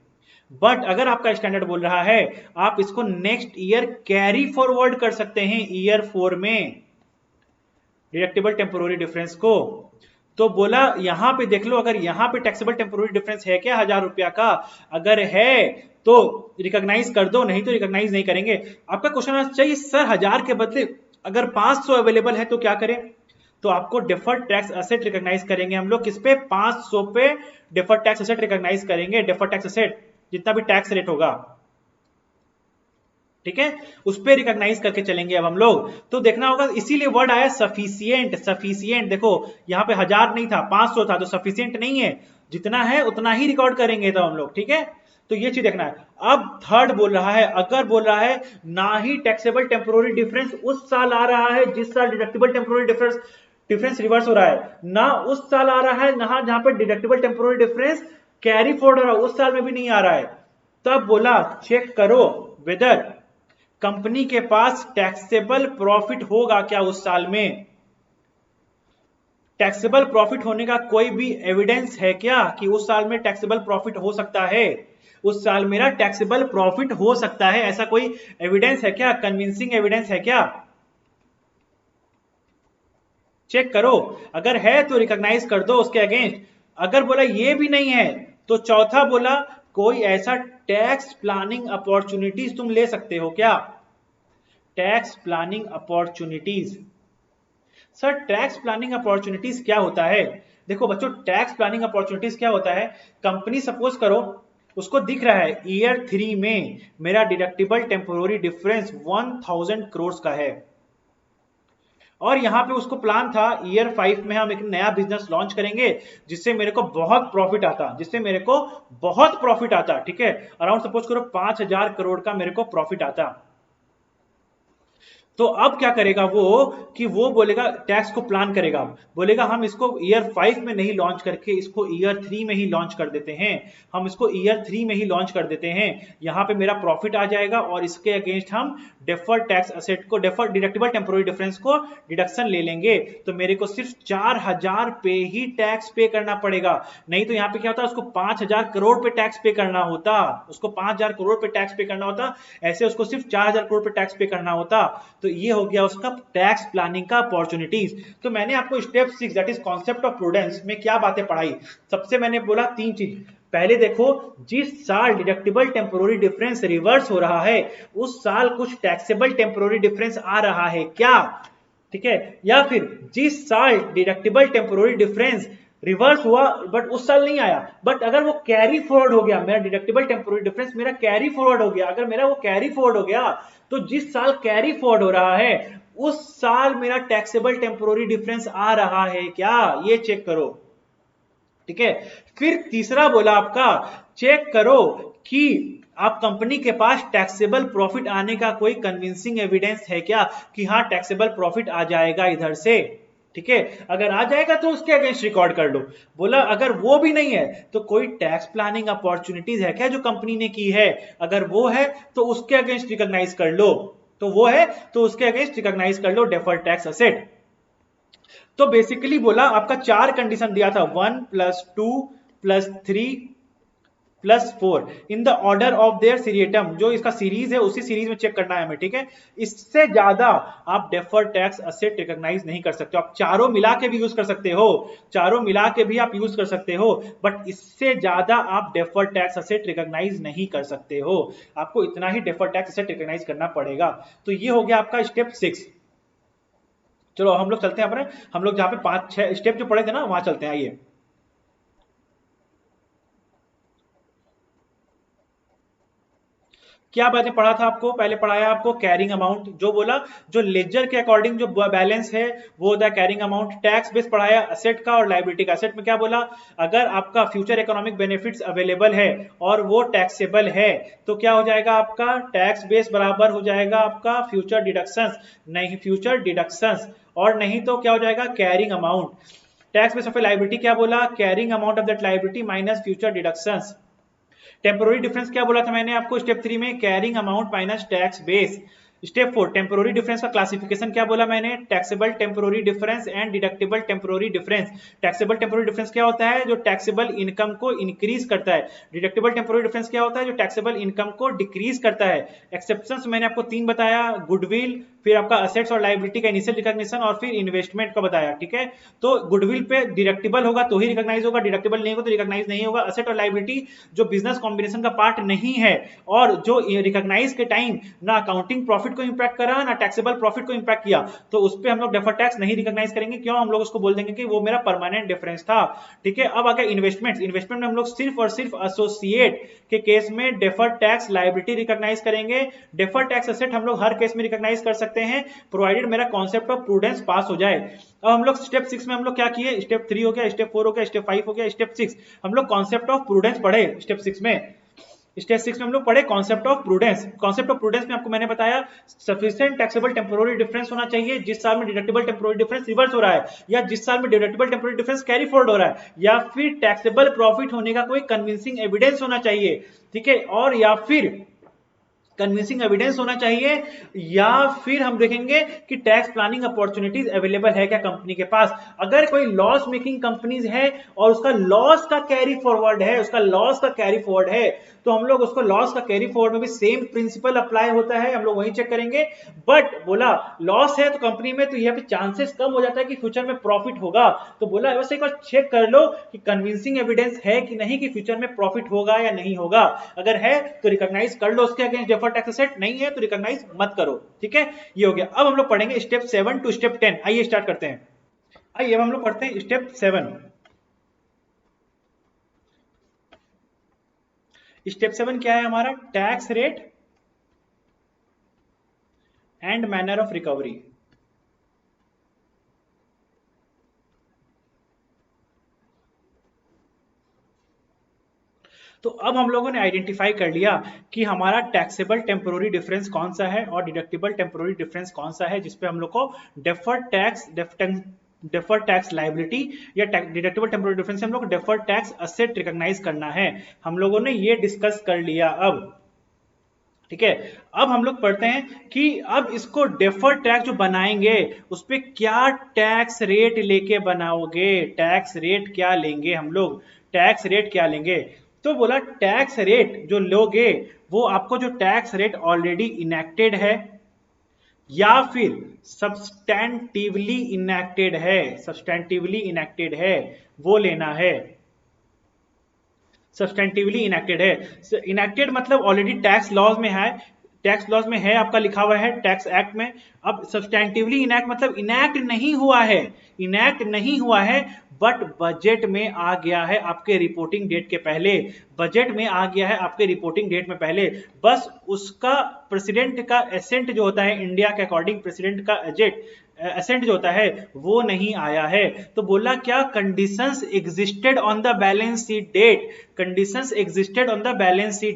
बट अगर आपका स्टैंडर्ड बोल रहा है आप इसको नेक्स्ट ईयर कैरी फॉरवर्ड कर सकते हैं ईयर 4 में डिडक्टिबल टेम्पोररी डिफरेंस को। तो बोला यहां पे देख लो, अगर यहां पे टैक्सेबल टेम्पोररी डिफरेंस है क्या 1000 रुपया का, अगर है तो रिकॉग्नाइज कर दो, नहीं तो रिकॉग्नाइज नहीं करेंगे। आपका क्वेश्चन आना चाहिए सर 1000 के बदले अगर 500 अवेलेबल है तो क्या करें, तो आपको डेफर्ड टैक्स असेट रिकॉग्नाइज करेंगे हम लोग किस पे, 500 पे डेफर्ड टैक्स असेट रिकॉग्नाइज करेंगे, डेफर्ड टैक्स असेट जितना भी टैक्स रेट होगा, ठीक है, उस पर रिकॉग्नाइज करके चलेंगे अब हम लोग। तो देखना होगा, इसीलिए वर्ड आया सफिशिएंट। सफिशिएंट देखो यहाँ पे 1000 नहीं था 500 था, तो सफिशिएंट नहीं है, जितना है उतना ही रिकॉर्ड करेंगे तो हम लोग, ठीक है। तो ये चीज देखना है। अब थर्ड बोल रहा है, अगर बोल रहा है ना ही टैक्सेबल टेम्पोररी डिफरेंस उस साल आ रहा है जिस साल डिडक्टिबल टेम्पोररी डिफरेंस रिवर्स हो रहा है, ना उस साल आ रहा है ना जहां पर deductible temporary difference carry forward हो रहा है उस साल में भी नहीं आ रहा है, तब बोला चेक करो वेदर कंपनी के पास टैक्सेबल प्रॉफिट होगा क्या उस साल में। टैक्सेबल प्रॉफिट होने का कोई भी एविडेंस है क्या कि उस साल में टैक्सेबल प्रॉफिट हो सकता है, उस साल मेरा टैक्सेबल प्रॉफिट हो सकता है, ऐसा कोई एविडेंस है क्या, कन्विंसिंग एविडेंस है क्या, चेक करो। अगर है तो रिकॉग्नाइज कर दो उसके अगेंस्ट। अगर बोला ये भी नहीं है तो चौथा बोला कोई ऐसा टैक्स प्लानिंग अपॉर्चुनिटीज तुम ले सकते हो क्या, tax planning opportunities. Sir tax planning opportunities क्या होता है, देखो बच्चों टैक्स प्लानिंग अपॉर्चुनिटीज क्या होता है, कंपनी सपोज करो उसको दिख रहा है ईयर 3 में मेरा डिडक्टिबल टेम्पोररी डिफरेंस 1000 करोड़ का है, और यहां पे उसको प्लान था ईयर 5 में हम एक नया बिजनेस लॉन्च करेंगे जिससे मेरे को बहुत प्रॉफिट आता, जिससे मेरे को बहुत प्रॉफिट आता, ठीक है, अराउंड सपोज करो 5000 करोड़ का मेरे को प्रॉफिट आता। तो अब क्या करेगा वो कि वो बोलेगा टैक्स को प्लान करेगा, बोलेगा हम इसको ईयर 5 में नहीं लॉन्च करके इसको ईयर 3 में ही लॉन्च कर देते हैं, हम इसको ईयर 3 में ही लॉन्च कर देते हैं, यहां पे मेरा प्रॉफिट आ जाएगा और इसके अगेंस्ट हम डेफर्ड टैक्स असेट को, डेफर्ड डिडक्टिबल टेम्पोररी डिफरेंस को डिडक्शन ले लेंगे, तो मेरे को सिर्फ 4000 पे ही टैक्स पे करना पड़ेगा। नहीं तो यहाँ पे क्या होता, उसको 5000 करोड़ पे टैक्स पे करना होता, उसको 5000 करोड़ पे टैक्स पे करना होता, ऐसे उसको सिर्फ 4000 करोड़ पे टैक्स पे करना होता। तो ये हो गया उसका टैक्स प्लानिंग का अपॉर्चुनिटीज। तो मैंने आपको step 6 that is concept of prudence में क्या बातें पढ़ाई, सबसे मैंने बोला 3 चीज। पहले देखो जिस साल डिडक्टिबल टेम्पोररी डिफरेंस रिवर्स हो रहा है उस साल कुछ टैक्सेबल टेम्पोररी डिफरेंस आ रहा है क्या, ठीक है, या फिर जिस साल डिडक्टिबल टेम्पोररी डिफरेंस रिवर्स हुआ बट उस साल नहीं आया, बट अगर वो कैरी फॉरवर्ड हो गया, मेरा डिडक्टिबल टेम्पोररी डिफरेंस मेरा कैरी फॉरवर्ड हो गया, अगर मेरा वो कैरी फॉरवर्ड हो गया तो जिस साल कैरी फॉरवर्ड हो रहा है उस साल मेरा टैक्सेबल टेम्पोररी डिफरेंस आ रहा है क्या, ये चेक करो, ठीक है। फिर तीसरा बोला आपका चेक करो कि आप कंपनी के पास टैक्सेबल प्रॉफिट आने का कोई कन्विंसिंग एविडेंस है क्या कि हाँ टैक्सेबल प्रॉफिट आ जाएगा इधर से, ठीक है, अगर आ जाएगा तो उसके अगेंस्ट रिकॉर्ड कर लो। बोला अगर वो भी नहीं है तो कोई टैक्स प्लानिंग अपॉर्चुनिटीज है क्या जो कंपनी ने की है, अगर वो है तो उसके अगेंस्ट रिकॉग्नाइज कर लो, तो वो है तो उसके अगेंस्ट रिकॉग्नाइज कर लो डेफर्ड टैक्स असेट। तो बेसिकली बोला आपका 4 कंडीशन दिया था 1 + 2 + 3 + 4 in the order of their seriatim, जो इसका सीरीज है उसी सीरीज में चेक करना है हमें, ठीक है। इससे ज्यादा आप डेफर्ड टैक्स असेट रिकॉग्नाइज नहीं कर सकते, आप चारों मिला के भी यूज कर सकते हो, चारों मिला के भी आप यूज कर सकते हो, बट इससे ज्यादा आप डेफर्ड टैक्स असेट रिकॉग्नाइज नहीं कर सकते हो, आपको इतना ही डेफर्ड टैक्स असेट रिकॉग्नाइज करना पड़ेगा। तो ये हो गया आपका स्टेप 6। चलो हम लोग चलते हैं अपने, हम लोग जहां पे 5-6 स्टेप जो पढ़े थे ना वहां चलते हैं, आइए। क्या मैंने पढ़ा था आपको, पहले पढ़ाया आपको कैरिंग अमाउंट, जो बोला जो लेजर के अकॉर्डिंग जो बैलेंस है वो होता है कैरिंग अमाउंट। टैक्स बेस पढ़ाया असेट का और लायबिलिटी का। असेट में क्या बोला, अगर आपका फ्यूचर इकोनॉमिक बेनिफिट्स अवेलेबल है और वो टैक्सेबल है तो क्या हो जाएगा आपका टैक्स बेस बराबर हो जाएगा आपका फ्यूचर डिडक्शंस, नहीं फ्यूचर डिडक्शंस, और नहीं तो क्या हो जाएगा carrying amount. Tax base of liability क्या बोला, carrying amount of that liability minus future deductions. Temporary difference क्या बोला था मैंने आपको स्टेप 3 में, carrying amount minus tax base. Step 4 temporary difference का क्लासिफिकेशन क्या बोला मैंने, taxable temporary difference and deductible temporary difference. Taxable temporary difference क्या होता है, जो टैक्सेबल इनकम को इंक्रीज करता है। डिडक्टेबल टेम्पोररी डिफरेंस क्या होता है, जो टैक्सेबल इनकम को डिक्रीज करता है। एक्सेप्शंस मैंने आपको 3 बताया, गुडविल, फिर आपका असेट्स और लायबिलिटी का इनिशियल रिकॉग्निशन और फिर इन्वेस्टमेंट का बताया। ठीक है, तो गुडविल पे डिडक्टेबल होगा तो ही रिकॉग्नाइज होगा, डिडक्टेबल नहीं होगा तो रिकॉग्नाइज नहीं होगा। असेट और लायबिलिटी जो बिजनेस कॉम्बिनेशन का पार्ट नहीं है और जो रिकॉग्नाइज के टाइम ना अकाउंटिंग प्रॉफिट को इंपैक्ट करा ना टैक्सेबल प्रॉफिट को इंपैक्ट किया, तो उस पर हम लोग डेफर्ड टैक्स नहीं रिकॉग्नाइज करेंगे। क्यों, हम लोग उसको बोल देंगे कि वो मेरा परमानेंट डिफरेंस था। ठीक है, अब आगे इन्वेस्टमेंट। इन्वेस्टमेंट में हम लोग सिर्फ और सिर्फ एसोसिएट के केस में डेफर्ड टैक्स लायबिलिटी रिकॉग्नाइज करेंगे। डेफर्ड टैक्स एसेट हम लोग हर केस में रिकॉग्नाइज कर सकते हैं प्रोवाइडेड मेरा कॉन्सेप्ट ऑफ प्रूडेंस पास हो जाए। अब हम लोग स्टेप 6 में हम लोग क्या किए, स्टेप 3 हो गया, स्टेप 4 हो गया, स्टेप 5 हो गया, स्टेप 6 हम लोग कॉन्सेप्ट ऑफ प्रूडेंस पढ़े। स्टेप 6 में हम लोग पढ़े concept of prudence. Concept of prudence में आपको मैंने बताया सफिशिएंट टैक्सेबल टेम्पोररी डिफरेंस होना चाहिए जिस साल में डिडक्टेबल टेम्पोररी डिफरेंस रिवर्स हो रहा है, या जिस साल में deductible temporary difference carry forward हो रहा है, या फिर टैक्सेबल प्रॉफिट होने का कोई कन्विंसिंग एविडेंस होना चाहिए। ठीक है, और या फिर कन्विंसिंग एविडेंस होना चाहिए, या फिर हम देखेंगे कि टैक्स प्लानिंग अपॉर्चुनिटीज अवेलेबल है क्या कंपनी के पास। अगर कोई लॉस मेकिंग कंपनीज है और उसका लॉस का कैरी फॉरवर्ड है, तो हम लोग उसको लॉस का कैरी फॉरवर्ड में भी सेम प्रिंसिपल अप्लाई होता है, हम लोग वही चेक करेंगे। बट बोला लॉस है तो कंपनी में, तो यहाँ पे चांसेस कम हो जाता है कि फ्यूचर में प्रॉफिट होगा। तो बोला वैसे एक बार चेक कर लो कि कन्विंसिंग एविडेंस है कि नहीं कि फ्यूचर में प्रॉफिट होगा या नहीं होगा। अगर है तो रिकॉग्नाइज कर लो उसके अगेंस्ट डेफर्ड टैक्स एसेट, नहीं है तो रिकॉग्नाइज मत करो। ठीक है, ये हो गया। अब हम लोग पढ़ेंगे स्टेप 7 टू स्टेप 10। आइए स्टार्ट करते हैं। आइए अब हम लोग पढ़ते हैं स्टेप 7। स्टेप 7 क्या है हमारा, tax rate and manner of recovery. तो अब हम लोगों ने आइडेंटिफाई कर लिया कि हमारा टैक्सेबल टेम्पोररी डिफरेंस कौन सा है और डिडक्टेबल टेम्पोररी डिफरेंस कौन सा है, जिसपे हम लोग को डेफर्ड टैक्स लायबिलिटी या डिडक्टेबल टेम्पोररी डिफरेंस हम लोग डेफर्ड टैक्स असेट रिकॉग्नाइज करना है। हम लोगों ने ये डिस्कस कर लिया। अब ठीक है, अब हम लोग पढ़ते हैं कि अब इसको डेफर्ड टैक्स जो बनाएंगे उस पर क्या टैक्स रेट लेके बनाओगे, टैक्स रेट क्या लेंगे हम लोग, टैक्स रेट क्या लेंगे। तो बोला टैक्स रेट जो लोगे वो आपको जो टैक्स रेट ऑलरेडी इनेक्टेड है या फिर सब्सटैंटिवली इनेक्टेड है वो लेना है। सब्सटेंटिवली इनेक्टेड है, इनेक्टेड मतलब ऑलरेडी टैक्स लॉज में है, टैक्स लॉज में है आपका लिखा हुआ है टैक्स एक्ट में। अब सब्सटेंटिवली इनेक्ट मतलब इनेक्ट नहीं हुआ है बट बजट में आ गया है आपके रिपोर्टिंग डेट के पहले, बस उसका प्रेसिडेंट का एसेंट जो होता है इंडिया के अकॉर्डिंग, प्रेसिडेंट का एसेंट जो होता है वो नहीं आया है। तो बोला क्या conditions existed on the balance sheet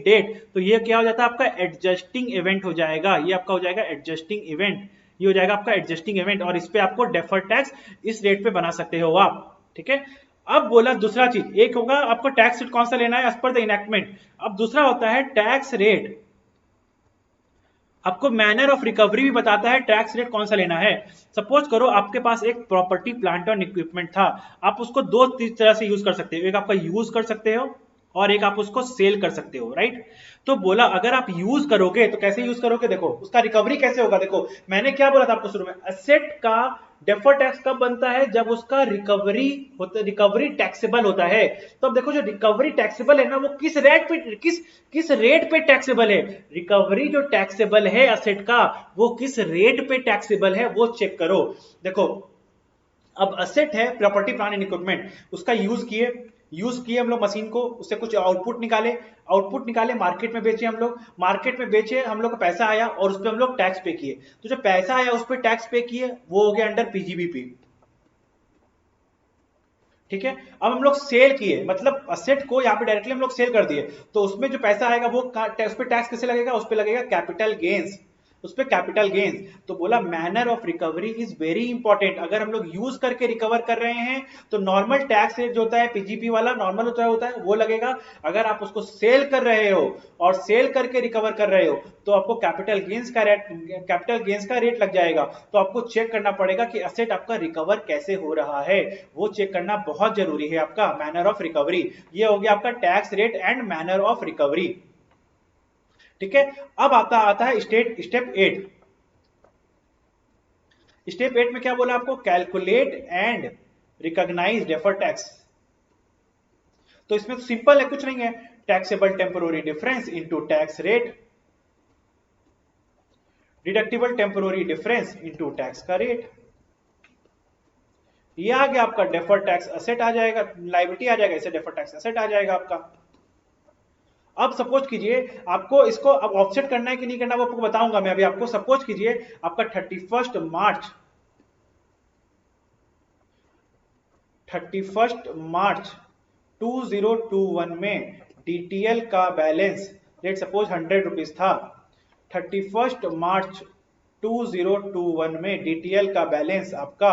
date, तो ये क्या हो जाता है आपका एडजस्टिंग इवेंट हो जाएगा, ये आपका हो जाएगा एडजस्टिंग इवेंट, और इस पे आपको डेफर्ड टैक्स इस रेट पे बना सकते हो आप। ठीक है, अब बोला दूसरा चीज, एक होगा आपको टैक्स रेट कौन सा लेना है एज पर द इनेक्टमेंट, अब दूसरा होता है टैक्स रेट, आपको मैनर ऑफ रिकवरी भी बताता है टैक्स रेट कौन सा लेना है। सपोज करो आपके पास एक प्रॉपर्टी प्लांट और इक्विपमेंट था, आप उसको दो तरह से यूज कर सकते हो, एक आपका यूज कर सकते हो और एक आप उसको सेल कर सकते हो, राइट। तो बोला अगर आप यूज करोगे तो कैसे यूज करोगे, देखो उसका रिकवरी कैसे होगा। देखो मैंने क्या बोला था आपको शुरू में, एसेट का डेफर्ड टैक्स कब बनता है, जब उसका रिकवरी टैक्सेबल होता है। तो अब देखो जो रिकवरी टैक्सेबल है ना वो किस रेट पे टैक्सेबल है, रिकवरी जो टैक्सेबल है एसेट का वो किस रेट पे टैक्सेबल है वो चेक करो। देखो अब असेट है प्रॉपर्टी प्लांट एंड इक्विपमेंट, उसका यूज किए हम लोग मशीन को, उससे कुछ आउटपुट निकाले मार्केट में बेचे हम लोग को पैसा आया और उस पर हम लोग टैक्स पे किए। तो जो पैसा आया उस पर टैक्स पे किए वो हो गया अंडर पीजीबीपी। ठीक है, अब हम लोग सेल किए मतलब असेट को यहाँ पे डायरेक्टली हम लोग सेल कर दिए, तो उसमें जो पैसा आएगा वो उस पर टैक्स कैसे लगेगा, उस पर लगेगा कैपिटल गेन्स। उस पर कैपिटल गेन्स। तो बोला manner of recovery is very important. अगर हम लोग यूज करके रिकवर कर रहे हैं तो नॉर्मल टैक्स रेट जो होता है पीजीपी वाला नॉर्मल होता है वो लगेगा। अगर आप उसको सेल कर रहे हो और सेल करके रिकवर कर रहे हो तो आपको कैपिटल गेन्स का रेट लग जाएगा। तो आपको चेक करना पड़ेगा कि असेट आपका रिकवर कैसे हो रहा है, वो चेक करना बहुत जरूरी है। आपका मैनर ऑफ रिकवरी, ये हो गया आपका tax rate and manner of recovery. ठीक है, अब आता है स्टेप 8। स्टेप 8 में क्या बोला आपको, calculate and recognise deferred tax. तो इसमें तो सिंपल है, कुछ नहीं है, taxable temporary difference into tax rate, deductible temporary difference into tax का रेट। ये आ गया आपका डेफर्ड टैक्स असेट आ जाएगा, लायबिलिटी आ जाएगा, इसे डेफर्ड टैक्स असेट आ जाएगा आपका। अब सपोज कीजिए आपको इसको अब ऑफसेट करना है कि नहीं करना वो आपको बताऊंगा मैं अभी आपको। सपोज कीजिए आपका 31 मार्च 2021 में डीटीएल का बैलेंस लेट सपोज 100 रुपीज था। 31 मार्च 2021 में डीटीएल का बैलेंस आपका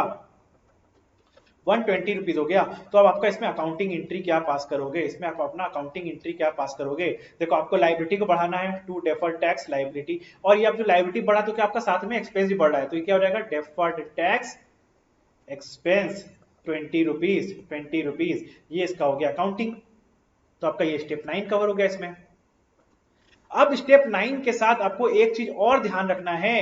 120 रुपीज हो गया। तो अब आपका इसमें अकाउंटिंग एंट्री क्या पास करोगे, इसमें आप अपना अकाउंटिंग एंट्री क्या पास करोगे। देखो आपको लाइबिलिटी को बढ़ाना है टू डेफर्ड टैक्स लाइबिलिटी, और ये अब जो लाइबिलिटी बढ़ा तो क्या आपका साथ में एक्सपेंस भी बढ़ रहा है, तो ये क्या हो जाएगा डेफर्ड टैक्स एक्सपेंस 20 रुपीज, ये इसका हो गया अकाउंटिंग। तो आपका ये स्टेप 9 कवर हो गया इसमें। अब स्टेप 9 के साथ आपको एक चीज और ध्यान रखना है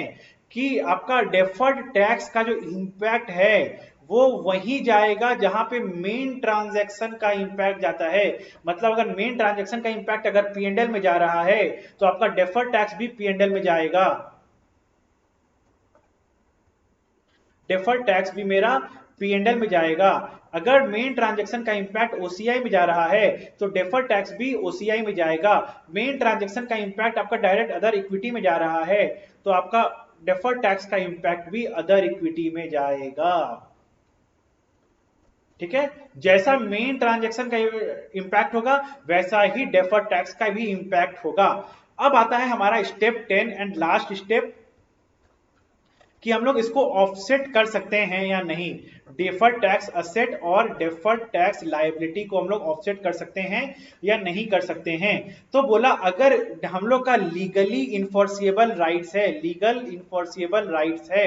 कि आपका डेफर्ड टैक्स का जो इंपैक्ट है वो वही जाएगा जहां पे मेन ट्रांजैक्शन का इंपैक्ट जाता है। मतलब अगर मेन ट्रांजैक्शन का इंपैक्ट अगर पीएनडल में जा रहा है तो आपका डेफर्ड टैक्स भी पीएनडल में जाएगा, डेफर्ड टैक्स भी मेरा पीएनडल में जाएगा। अगर मेन ट्रांजैक्शन का इंपैक्ट ओसीआई में जा रहा है तो डेफर्ड टैक्स भी ओसीआई में जाएगा। मेन ट्रांजैक्शन का इंपैक्ट आपका डायरेक्ट अदर इक्विटी में जा रहा है तो आपका डेफर्ड टैक्स का इंपैक्ट भी अदर इक्विटी में जाएगा। ठीक है, जैसा मेन ट्रांजैक्शन का इंपैक्ट होगा वैसा ही डेफर्ड टैक्स का भी इंपैक्ट होगा। अब आता है हमारा स्टेप 10 एंड लास्ट स्टेप कि हम लोग इसको ऑफसेट कर सकते हैं या नहीं। डेफर्ड टैक्स असेट और डेफर्ड टैक्स लायबिलिटी को हम लोग ऑफसेट कर सकते हैं या नहीं कर सकते हैं। तो बोला अगर हम लोग का लीगली इन्फोर्सिएबल राइट्स है, लीगल इन्फोर्सिएबल राइट्स है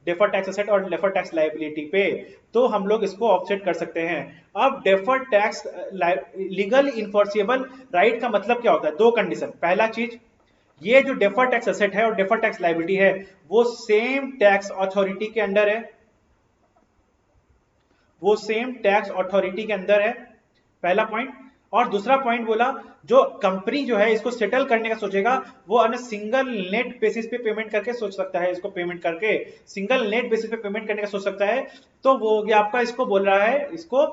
डेफर्ड टैक्स असेट और डेफर्ड टैक्स लायबिलिटी पे, तो हम लोग इसको ऑफसेट कर सकते हैं। अब deferred tax legal enforceable right का मतलब क्या होता है, दो कंडीशन। पहला चीज, ये जो डेफर्ड टैक्स असेट है और डेफर्ड टैक्स लायबिलिटी है वो सेम टैक्स अथॉरिटी के अंडर है, वो सेम टैक्स अथॉरिटी के अंदर है, पहला पॉइंट। और दूसरा पॉइंट बोला जो कंपनी जो है इसको सेटल करने का सोचेगा वो अन सिंगल नेट बेसिस पे पेमेंट करके सोच सकता है, इसको पेमेंट करके सिंगल नेट बेसिस पे पेमेंट करने का सोच सकता है। तो वो हो गया आपका, इसको बोल रहा है, इसको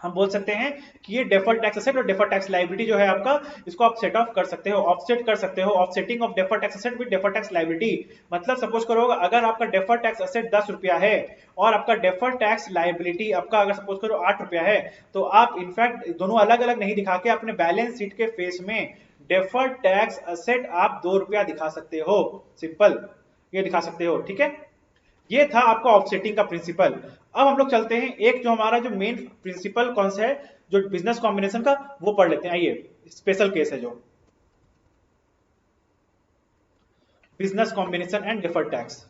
हम बोल सकते हैं कि ये डेफर्ड टैक्स असेट और डेफर्ड टैक्स लायबिलिटी जो है आपका, इसको आप सेट ऑफ कर सकते हो, ऑफसेट कर सकते हो। Offsetting of deferred tax asset with deferred tax liability मतलब सपोज करो अगर आपका डेफर्ड टैक्स असेट 10 रुपया है और आपका डेफर्ड टैक्स लायबिलिटी आपका अगर सपोज करो 8 रुपया है, तो आप इनफैक्ट दोनों अलग अलग नहीं दिखा के अपने बैलेंस शीट के फेस में डेफर्ड टैक्स असेट आप 2 रुपया दिखा सकते हो, सिंपल ये दिखा सकते हो। ठीक है, ये था आपका ऑफसेटिंग का प्रिंसिपल। अब हम लोग चलते हैं एक जो हमारा जो मेन प्रिंसिपल कौन सा है जो बिजनेस कॉम्बिनेशन का, वो पढ़ लेते हैं। आइए, स्पेशल केस है जो business combination and deferred tax.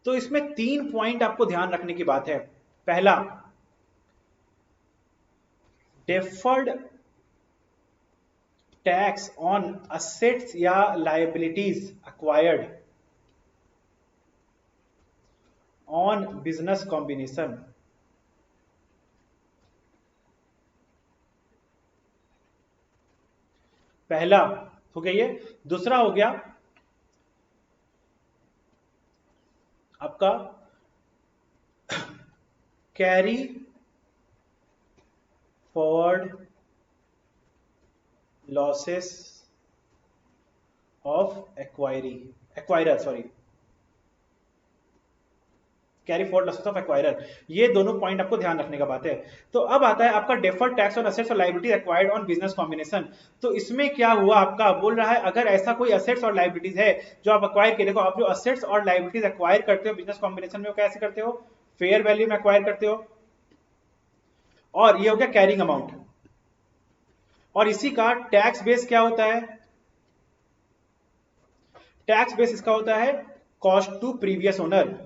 तो इसमें 3 पॉइंट आपको ध्यान रखने की बात है। पहला, डेफर्ड टैक्स ऑन असेट्स या liabilities acquired on business combination. पहला हो गया ये। दूसरा हो गया आपका carry forward losses of acquirer, sorry, carry forward losses of acquirer, ये दोनों पॉइंट आपको ध्यान रखने का बात है। तो अब आता है आपका डेफर्ड टैक्स ऑन असेट्स और liabilities acquired on business combination. तो इसमें क्या हुआ, आपका बोल रहा है अगर ऐसा कोई असेट्स और लायबिलिटीज है जो आप एक्वायर के, देखो आप जो असेट्स और लायबिलिटीज एक्वायर करते हो बिजनेस कॉम्बिनेशन में, वो कैसे करते हो, फेयर वैल्यू में एक्वायर करते हो, और ये हो गया कैरिंग अमाउंट। और इसी का टैक्स बेस क्या होता है, टैक्स बेस इसका होता है cost to previous owner.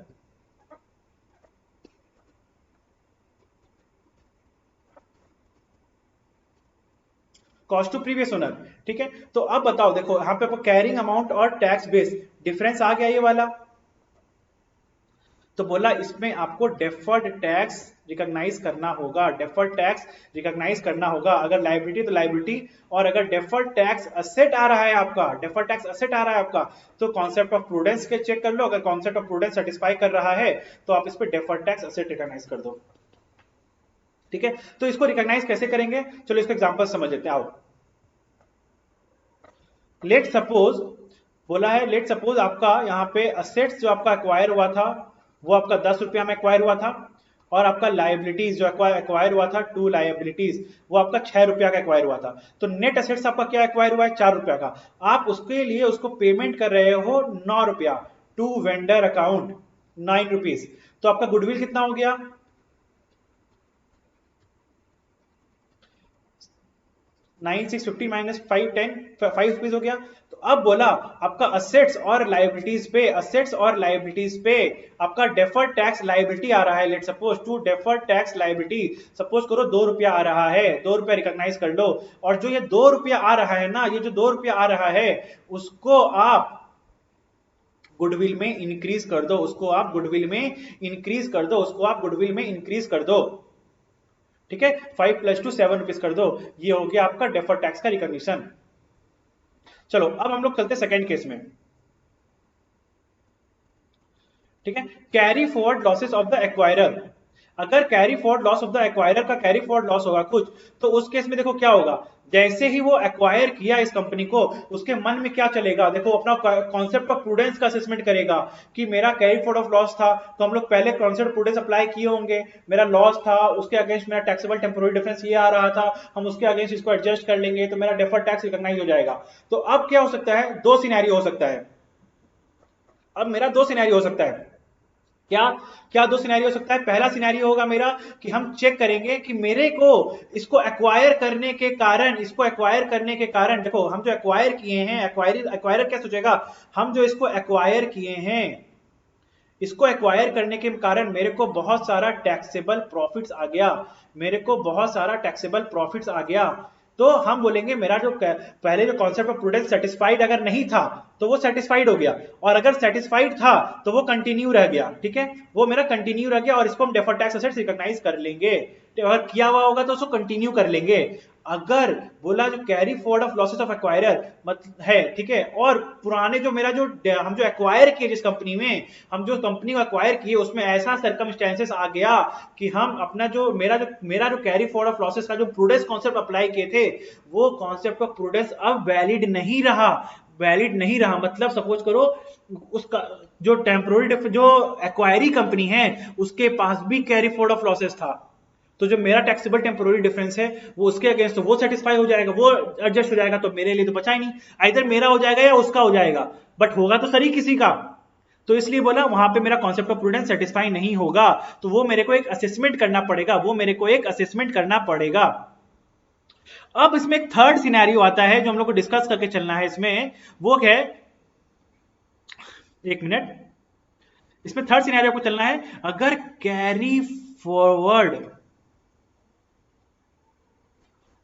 Cost to previous owner, ठीक है। तो अब बताओ, देखो यहां पे आपको कैरिंग अमाउंट और टैक्स बेस डिफरेंस आ गया ये वाला। तो बोला इसमें आपको डेफर्ड टैक्स रिकॉग्नाइज करना होगा, डेफर्ड टैक्स रिकॉग्नाइज करना होगा, अगर लायबिलिटी तो लायबिलिटी, और अगर डेफर्ड टैक्स असेट आ रहा है आपका, डेफर्ड टैक्स असेट आ रहा है आपका, तो कॉन्सेप्ट ऑफ प्रूडेंस के चेक कर लो, अगर कॉन्सेप्ट ऑफ प्रूडेंस सेटिस्फाई कर रहा है तो आप इस पे डेफर्ड टैक्स असेट रिकॉग्नाइज कर दो, ठीक है। तो इसको रिकॉग्नाइज कैसे करेंगे, चलो इसको एग्जांपल समझ लेते हैं, आओ। लेट सपोज, बोला है लेट सपोज आपका यहाँ पे असेट्स जो आपका एक्वायर हुआ था वो आपका 10 रुपया में एक्वायर हुआ था, और आपका लायबिलिटीज जो एक्वायर हुआ था, टू लायबिलिटीज, वो आपका 6 रुपया का एक्वायर हुआ था। तो नेट असेट्स आपका क्या एक्वायर हुआ है, 4 रुपया का। आप उसके लिए उसको पेमेंट कर रहे हो 9 रुपया, टू वेंडर अकाउंट 9 रुपीज। तो आपका गुडविल कितना हो गया, 9650 माइनस 510, 5 रुपीज हो गया। तो अब बोला आपका असेट्स और लायबिलिटीज पे, असेट्स और लायबिलिटीज पे आपका डेफर्ड टैक्स लायबिलिटी आ रहा है, let suppose to deferred tax liability, suppose करो 2 रुपया आ रहा है, 2 रुपया रिकॉग्नाइज कर लो। और जो ये 2 रुपया आ रहा है ना, ये जो 2 रुपया आ रहा है उसको आप गुडविल में इंक्रीज कर दो, उसको आप गुडविल में इंक्रीज कर दो, उसको आप गुडविल में इंक्रीज कर दो, ठीक है। 5 प्लस 2 7 रुपीज कर दो, ये हो गया आपका डेफर्ड टैक्स का रिकॉग्निशन। चलो अब हम लोग चलते सेकंड केस में, ठीक है। Carry forward losses of the acquirer, अगर carry forward loss of the acquirer का कैरी फॉरवर्ड लॉस होगा कुछ, तो उस केस में देखो क्या होगा, जैसे ही वो एक्वायर किया इस कंपनी को, उसके मन में क्या चलेगा, देखो अपना कॉन्सेप्ट ऑफ प्रूडेंस का असेसमेंट करेगा कि मेरा कैरी फॉरवर्ड ऑफ लॉस था, तो हम लोग पहले कॉन्सेप्ट प्रूडेंस अप्लाई किए होंगे, मेरा लॉस था, उसके अगेंस्ट मेरा टैक्सेबल टेम्पोररी डिफरेंस ये आ रहा था, हम उसके अगेंस्ट इसको एडजस्ट कर लेंगे, तो मेरा डेफर्ड टैक्स रिकॉग्नाइज हो जाएगा। तो अब क्या हो सकता है, दो सिनेरियो हो सकता है, अब मेरा दो सिनेरियो हो सकता है, क्या क्या दो सिनेरियो हो सकता है। पहला सिनेरियो होगा मेरा कि हम चेक करेंगे कि मेरे को इसको एक्वायर करने के कारण, इसको एक्वायर करने के कारण, देखो हम जो एक्वायर किए हैं, एक्वायरर क्या सोचेगा, हम जो इसको एक्वायर किए हैं, इसको एक्वायर करने के कारण मेरे को बहुत सारा टैक्सेबल प्रॉफिट्स आ गया, मेरे को बहुत सारा टैक्सेबल प्रॉफिट्स आ गया। तो हम बोलेंगे मेरा जो पहले जो कॉन्सेप्ट ऑफ प्रूडेंस सेटिस्फाइड अगर नहीं था तो वो सेटिस्फाइड हो गया, और अगर सेटिस्फाइड था तो वो कंटिन्यू रह गया, ठीक है, वो मेरा कंटिन्यू रह गया, और इसको हम डेफर्ड टैक्स एसेट्स रिकॉग्नाइज कर लेंगे, अगर किया हुआ होगा तो उसको कंटिन्यू कर लेंगे। अगर बोला जो carry forward of losses of acquirer है, ठीक है, और पुराने जो मेरा जो हम जो एक्वायर किए जिस कंपनी में, हम जो कंपनी को एक्वायर किए उसमें ऐसा सर्कमस्टेंसेस आ गया कि हम अपना जो मेरा जो कैरी फॉरवर्ड ऑफ लॉसेस का जो प्रूडेंस कॉन्सेप्ट अप्लाई किए थे, वो कॉन्सेप्ट ऑफ प्रूडेंस अब वैलिड नहीं रहा, वैलिड नहीं रहा। मतलब सपोज करो उसका जो टेम्पोररी जो एक्वायरी कंपनी है उसके पास भी कैरी फॉरवर्ड ऑफ लॉसेस था, तो जो मेरा टैक्सेबल टेम्पोररी डिफरेंस है वो उसके अगेंस्ट, तो वो सेटिस्फाई हो जाएगा, वो एडजस्ट हो जाएगा, तो मेरे लिए तो बचा ही नहीं, आइदर मेरा हो जाएगा या उसका हो जाएगा, बट होगा तो सही किसी का। तो इसलिए बोला वहां पे मेरा कॉन्सेप्ट ऑफ प्रूडेंस सेटिस्फाई नहीं होगा, तो वो मेरे को एक असेसमेंट करना पड़ेगा, वो मेरे को एक असेसमेंट करना पड़ेगा। अब इसमें एक थर्ड सिनेरियो आता है जो हम लोग को डिस्कस करके चलना है इसमें, वो है, एक मिनट, इसमें थर्ड सिनेरियो को चलना है, अगर कैरी फॉरवर्ड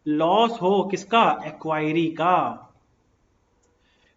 लॉस हो किसका, एक्वायरी का,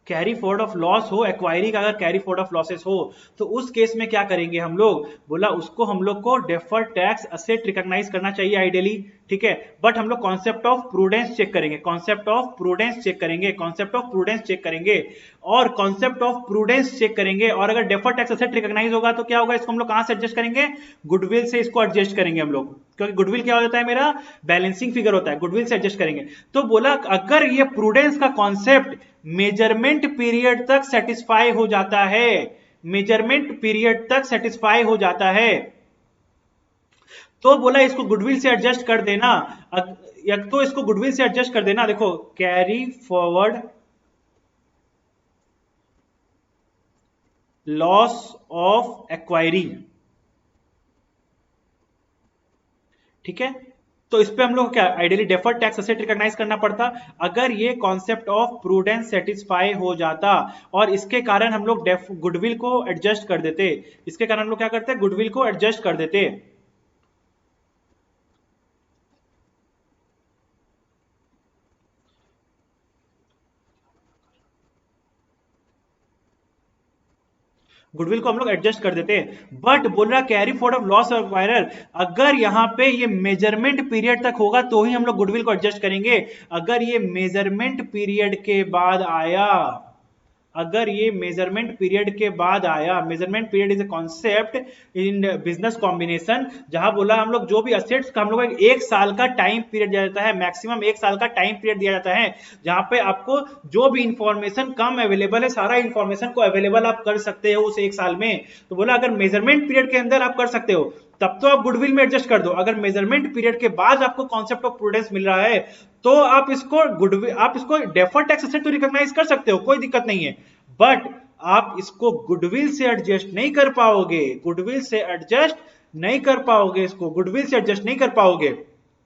कैरी फॉरवर्ड ऑफ लॉस हो एक्वायरी का, अगर कैरी फॉरवर्ड ऑफ लॉसेस हो, तो उस केस में क्या करेंगे हम लोग, बोला उसको हम लोग को डेफर्ड टैक्स असेट रिकॉग्नाइज करना चाहिए आइडियली, ठीक है, बट हम लोग कॉन्सेप्ट ऑफ प्रूडेंस चेक करेंगे, कॉन्सेप्ट ऑफ प्रूडेंस चेक करेंगे, कॉन्सेप्ट ऑफ प्रूडेंस चेक करेंगे, और कॉन्सेप्ट ऑफ प्रूडेंस चेक करेंगे। और अगर डेफर्ड टैक्स एसेट रिकॉग्नाइज होगा तो क्या होगा, इसको हम लोग कहां से एडजस्ट करेंगे, गुडविल से इसको एडजस्ट करेंगे हम लोग, क्योंकि गुडविल क्या होता है, मेरा बैलेंसिंग फिगर होता है, गुडविल से एडजस्ट करेंगे। तो बोला अगर ये प्रूडेंस का कॉन्सेप्ट मेजरमेंट पीरियड तक सेटिस्फाई हो जाता है, मेजरमेंट पीरियड तक सेटिस्फाई हो जाता है, तो बोला इसको गुडविल से एडजस्ट कर देना। या तो इसको गुडविल से एडजस्ट कर देना, देखो carry forward loss of acquiree, ठीक है। तो इस पे हम लोग क्या ideally deferred tax asset recognise करना पड़ता अगर ये कॉन्सेप्ट ऑफ प्रूडेंस सेटिस्फाई हो जाता, और इसके कारण हम लोग गुडविल को एडजस्ट कर देते, इसके कारण हम लोग क्या करते, गुडविल को एडजस्ट कर देते। गुडविल को हम लोग एडजस्ट कर देते, बट बोल रहा carry forward of loss of acquirer, अगर यहां पे ये मेजरमेंट पीरियड तक होगा तो ही हम लोग गुडविल को एडजस्ट करेंगे। अगर ये मेजरमेंट पीरियड के बाद आया, अगर ये मेजरमेंट पीरियड के बाद आया, measurement period is a concept in business combination, जहां बोला हम लोग जो भी असेट्स का हम लोग एक साल का टाइम पीरियड दिया जाता है, मैक्सिमम एक साल का टाइम पीरियड दिया जाता है, जहां पे आपको जो भी इंफॉर्मेशन कम अवेलेबल है सारा इंफॉर्मेशन को अवेलेबल आप कर सकते हो उस एक साल में। तो बोला अगर मेजरमेंट पीरियड के अंदर आप कर सकते हो तब तो आप गुडविल में एडजस्ट कर दो, अगर मेजरमेंट पीरियड के बाद आपको कॉन्सेप्ट ऑफ प्रूडेंस मिल रहा है तो आप इसको गुडविल, आप इसको डेफर्ड टैक्स एसेट तो रिकॉग्नाइज कर सकते हो, कोई दिक्कत नहीं है, बट आप इसको गुडविल से एडजस्ट नहीं कर पाओगे, गुडविल से एडजस्ट नहीं कर पाओगे, इसको गुडविल से एडजस्ट नहीं कर पाओगे,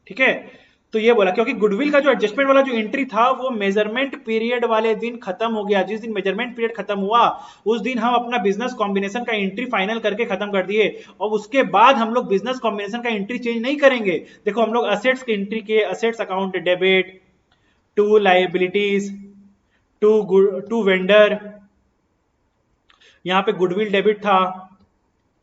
ठीक है। तो ये बोला क्योंकि गुडविल का जो एडजस्टमेंट वाला जो एंट्री था वो मेजरमेंट पीरियड वाले दिन खत्म हो गया, जिस दिन मेजरमेंट पीरियड खत्म हुआ उस दिन हम अपना बिजनेस कॉम्बिनेशन का एंट्री फाइनल करके खत्म कर दिए, और उसके बाद हम लोग बिजनेस कॉम्बिनेशन का एंट्री चेंज नहीं करेंगे। देखो हम लोग असेट्स की एंट्री के, assets account debit to liabilities to vendor, यहाँ पे गुडविल डेबिट था,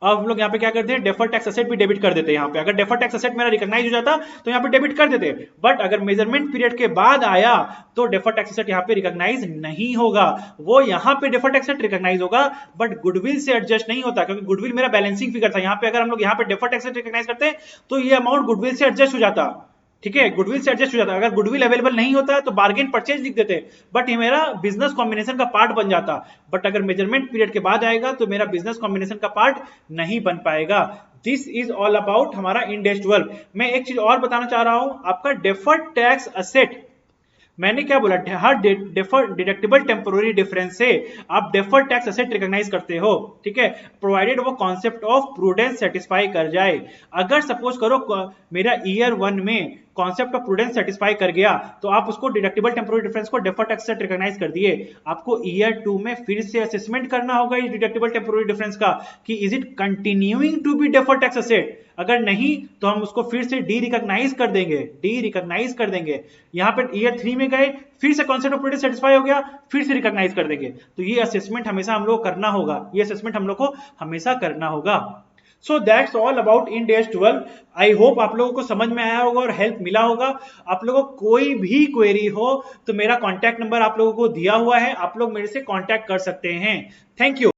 अब हम लोग यहाँ पे क्या करते हैं, डेफर्ड टैक्स एसेट भी डेबिट कर देते हैं। यहाँ पे अगर डेफर्ड टैक्स एसेट मेरा रिकॉग्नाइज हो जाता तो यहाँ पे डेबिट कर देते, बट अगर मेजरमेंट पीरियड के बाद आया तो डेफर्ड टैक्स एसेट यहाँ पे रिकॉग्नाइज नहीं होगा, वो यहाँ पे डेफर्ड टैक्स एसेट रिकॉग्नाइज होगा बट गुडविल से एडजस्ट नहीं होता, क्योंकि गुडविल मेरा बैलेंसिंग फिगर था। यहाँ पे अगर हम लोग यहाँ पे डेफर्ड टैक्स एसेट रिकॉग्नाइज करते तो ये अमाउंट गुडविल से एडजस्ट हो जाता, ठीक है, गुडविल से एडजस्ट हो जाता। अगर गुडविल अवेलेबल नहीं होता तो बार्गेन परचेज लिख देते, बट ये मेरा बिजनेस कॉम्बिनेशन का पार्ट बन जाता, बट अगर मेजरमेंट पीरियड के बाद आएगा तो मेरा बिजनेस कॉम्बिनेशन का पार्ट नहीं बन पाएगा। दिस इज ऑल अबाउट हमारा इंड एस 12। मैं एक चीज और बताना चाह रहा हूं, आपका डेफर्ड टैक्स एसेट, मैंने क्या बोला, हर डेफर्ड डिडक्टिबल टेम्पोररी डिफरेंस से आप डेफर्ड टैक्स एसेट रिकॉग्नाइज करते हो, ठीक है, प्रोवाइडेड वो कॉन्सेप्ट ऑफ प्रूडेंस सेटिस्फाई कर जाए। अगर सपोज करो मेरा ईयर 1 में कॉन्सेप्ट ऑफ प्रूडेंस सेटिस्फाई कर गया तो आप उसको डिडक्टिबल टेम्पोररी डिफरेंस को डेफर्ड टैक्स एसेट रिकॉग्नाइज कर दिए, आपको ईयर 2 में फिर से असेसमेंट करना होगा इस डिडक्टिबल टेम्पोररी डिफरेंस का कि is it continuing to be deferred tax asset, अगर नहीं तो हम उसको फिर से डी रिकॉग्नाइज कर देंगे, डी रिकॉग्नाइज कर देंगे। यहाँ पे ईयर 3 में गए फिर से कॉन्सेप्ट ऑफ प्रूडेंस सेटिस्फाई हो गया, फिर से रिकॉग्नाइज कर देंगे। तो ये असेसमेंट हमेशा हम लोग को करना होगा, ये असेसमेंट हम लोग को हमेशा करना होगा। So that's all about end S 12। I hope आप लोगों को समझ में आया होगा और हेल्प मिला होगा। आप लोगों को कोई भी क्वेरी हो तो मेरा कॉन्टैक्ट नंबर आप लोगों को दिया हुआ है, आप लोग मेरे से कॉन्टैक्ट कर सकते हैं। Thank you.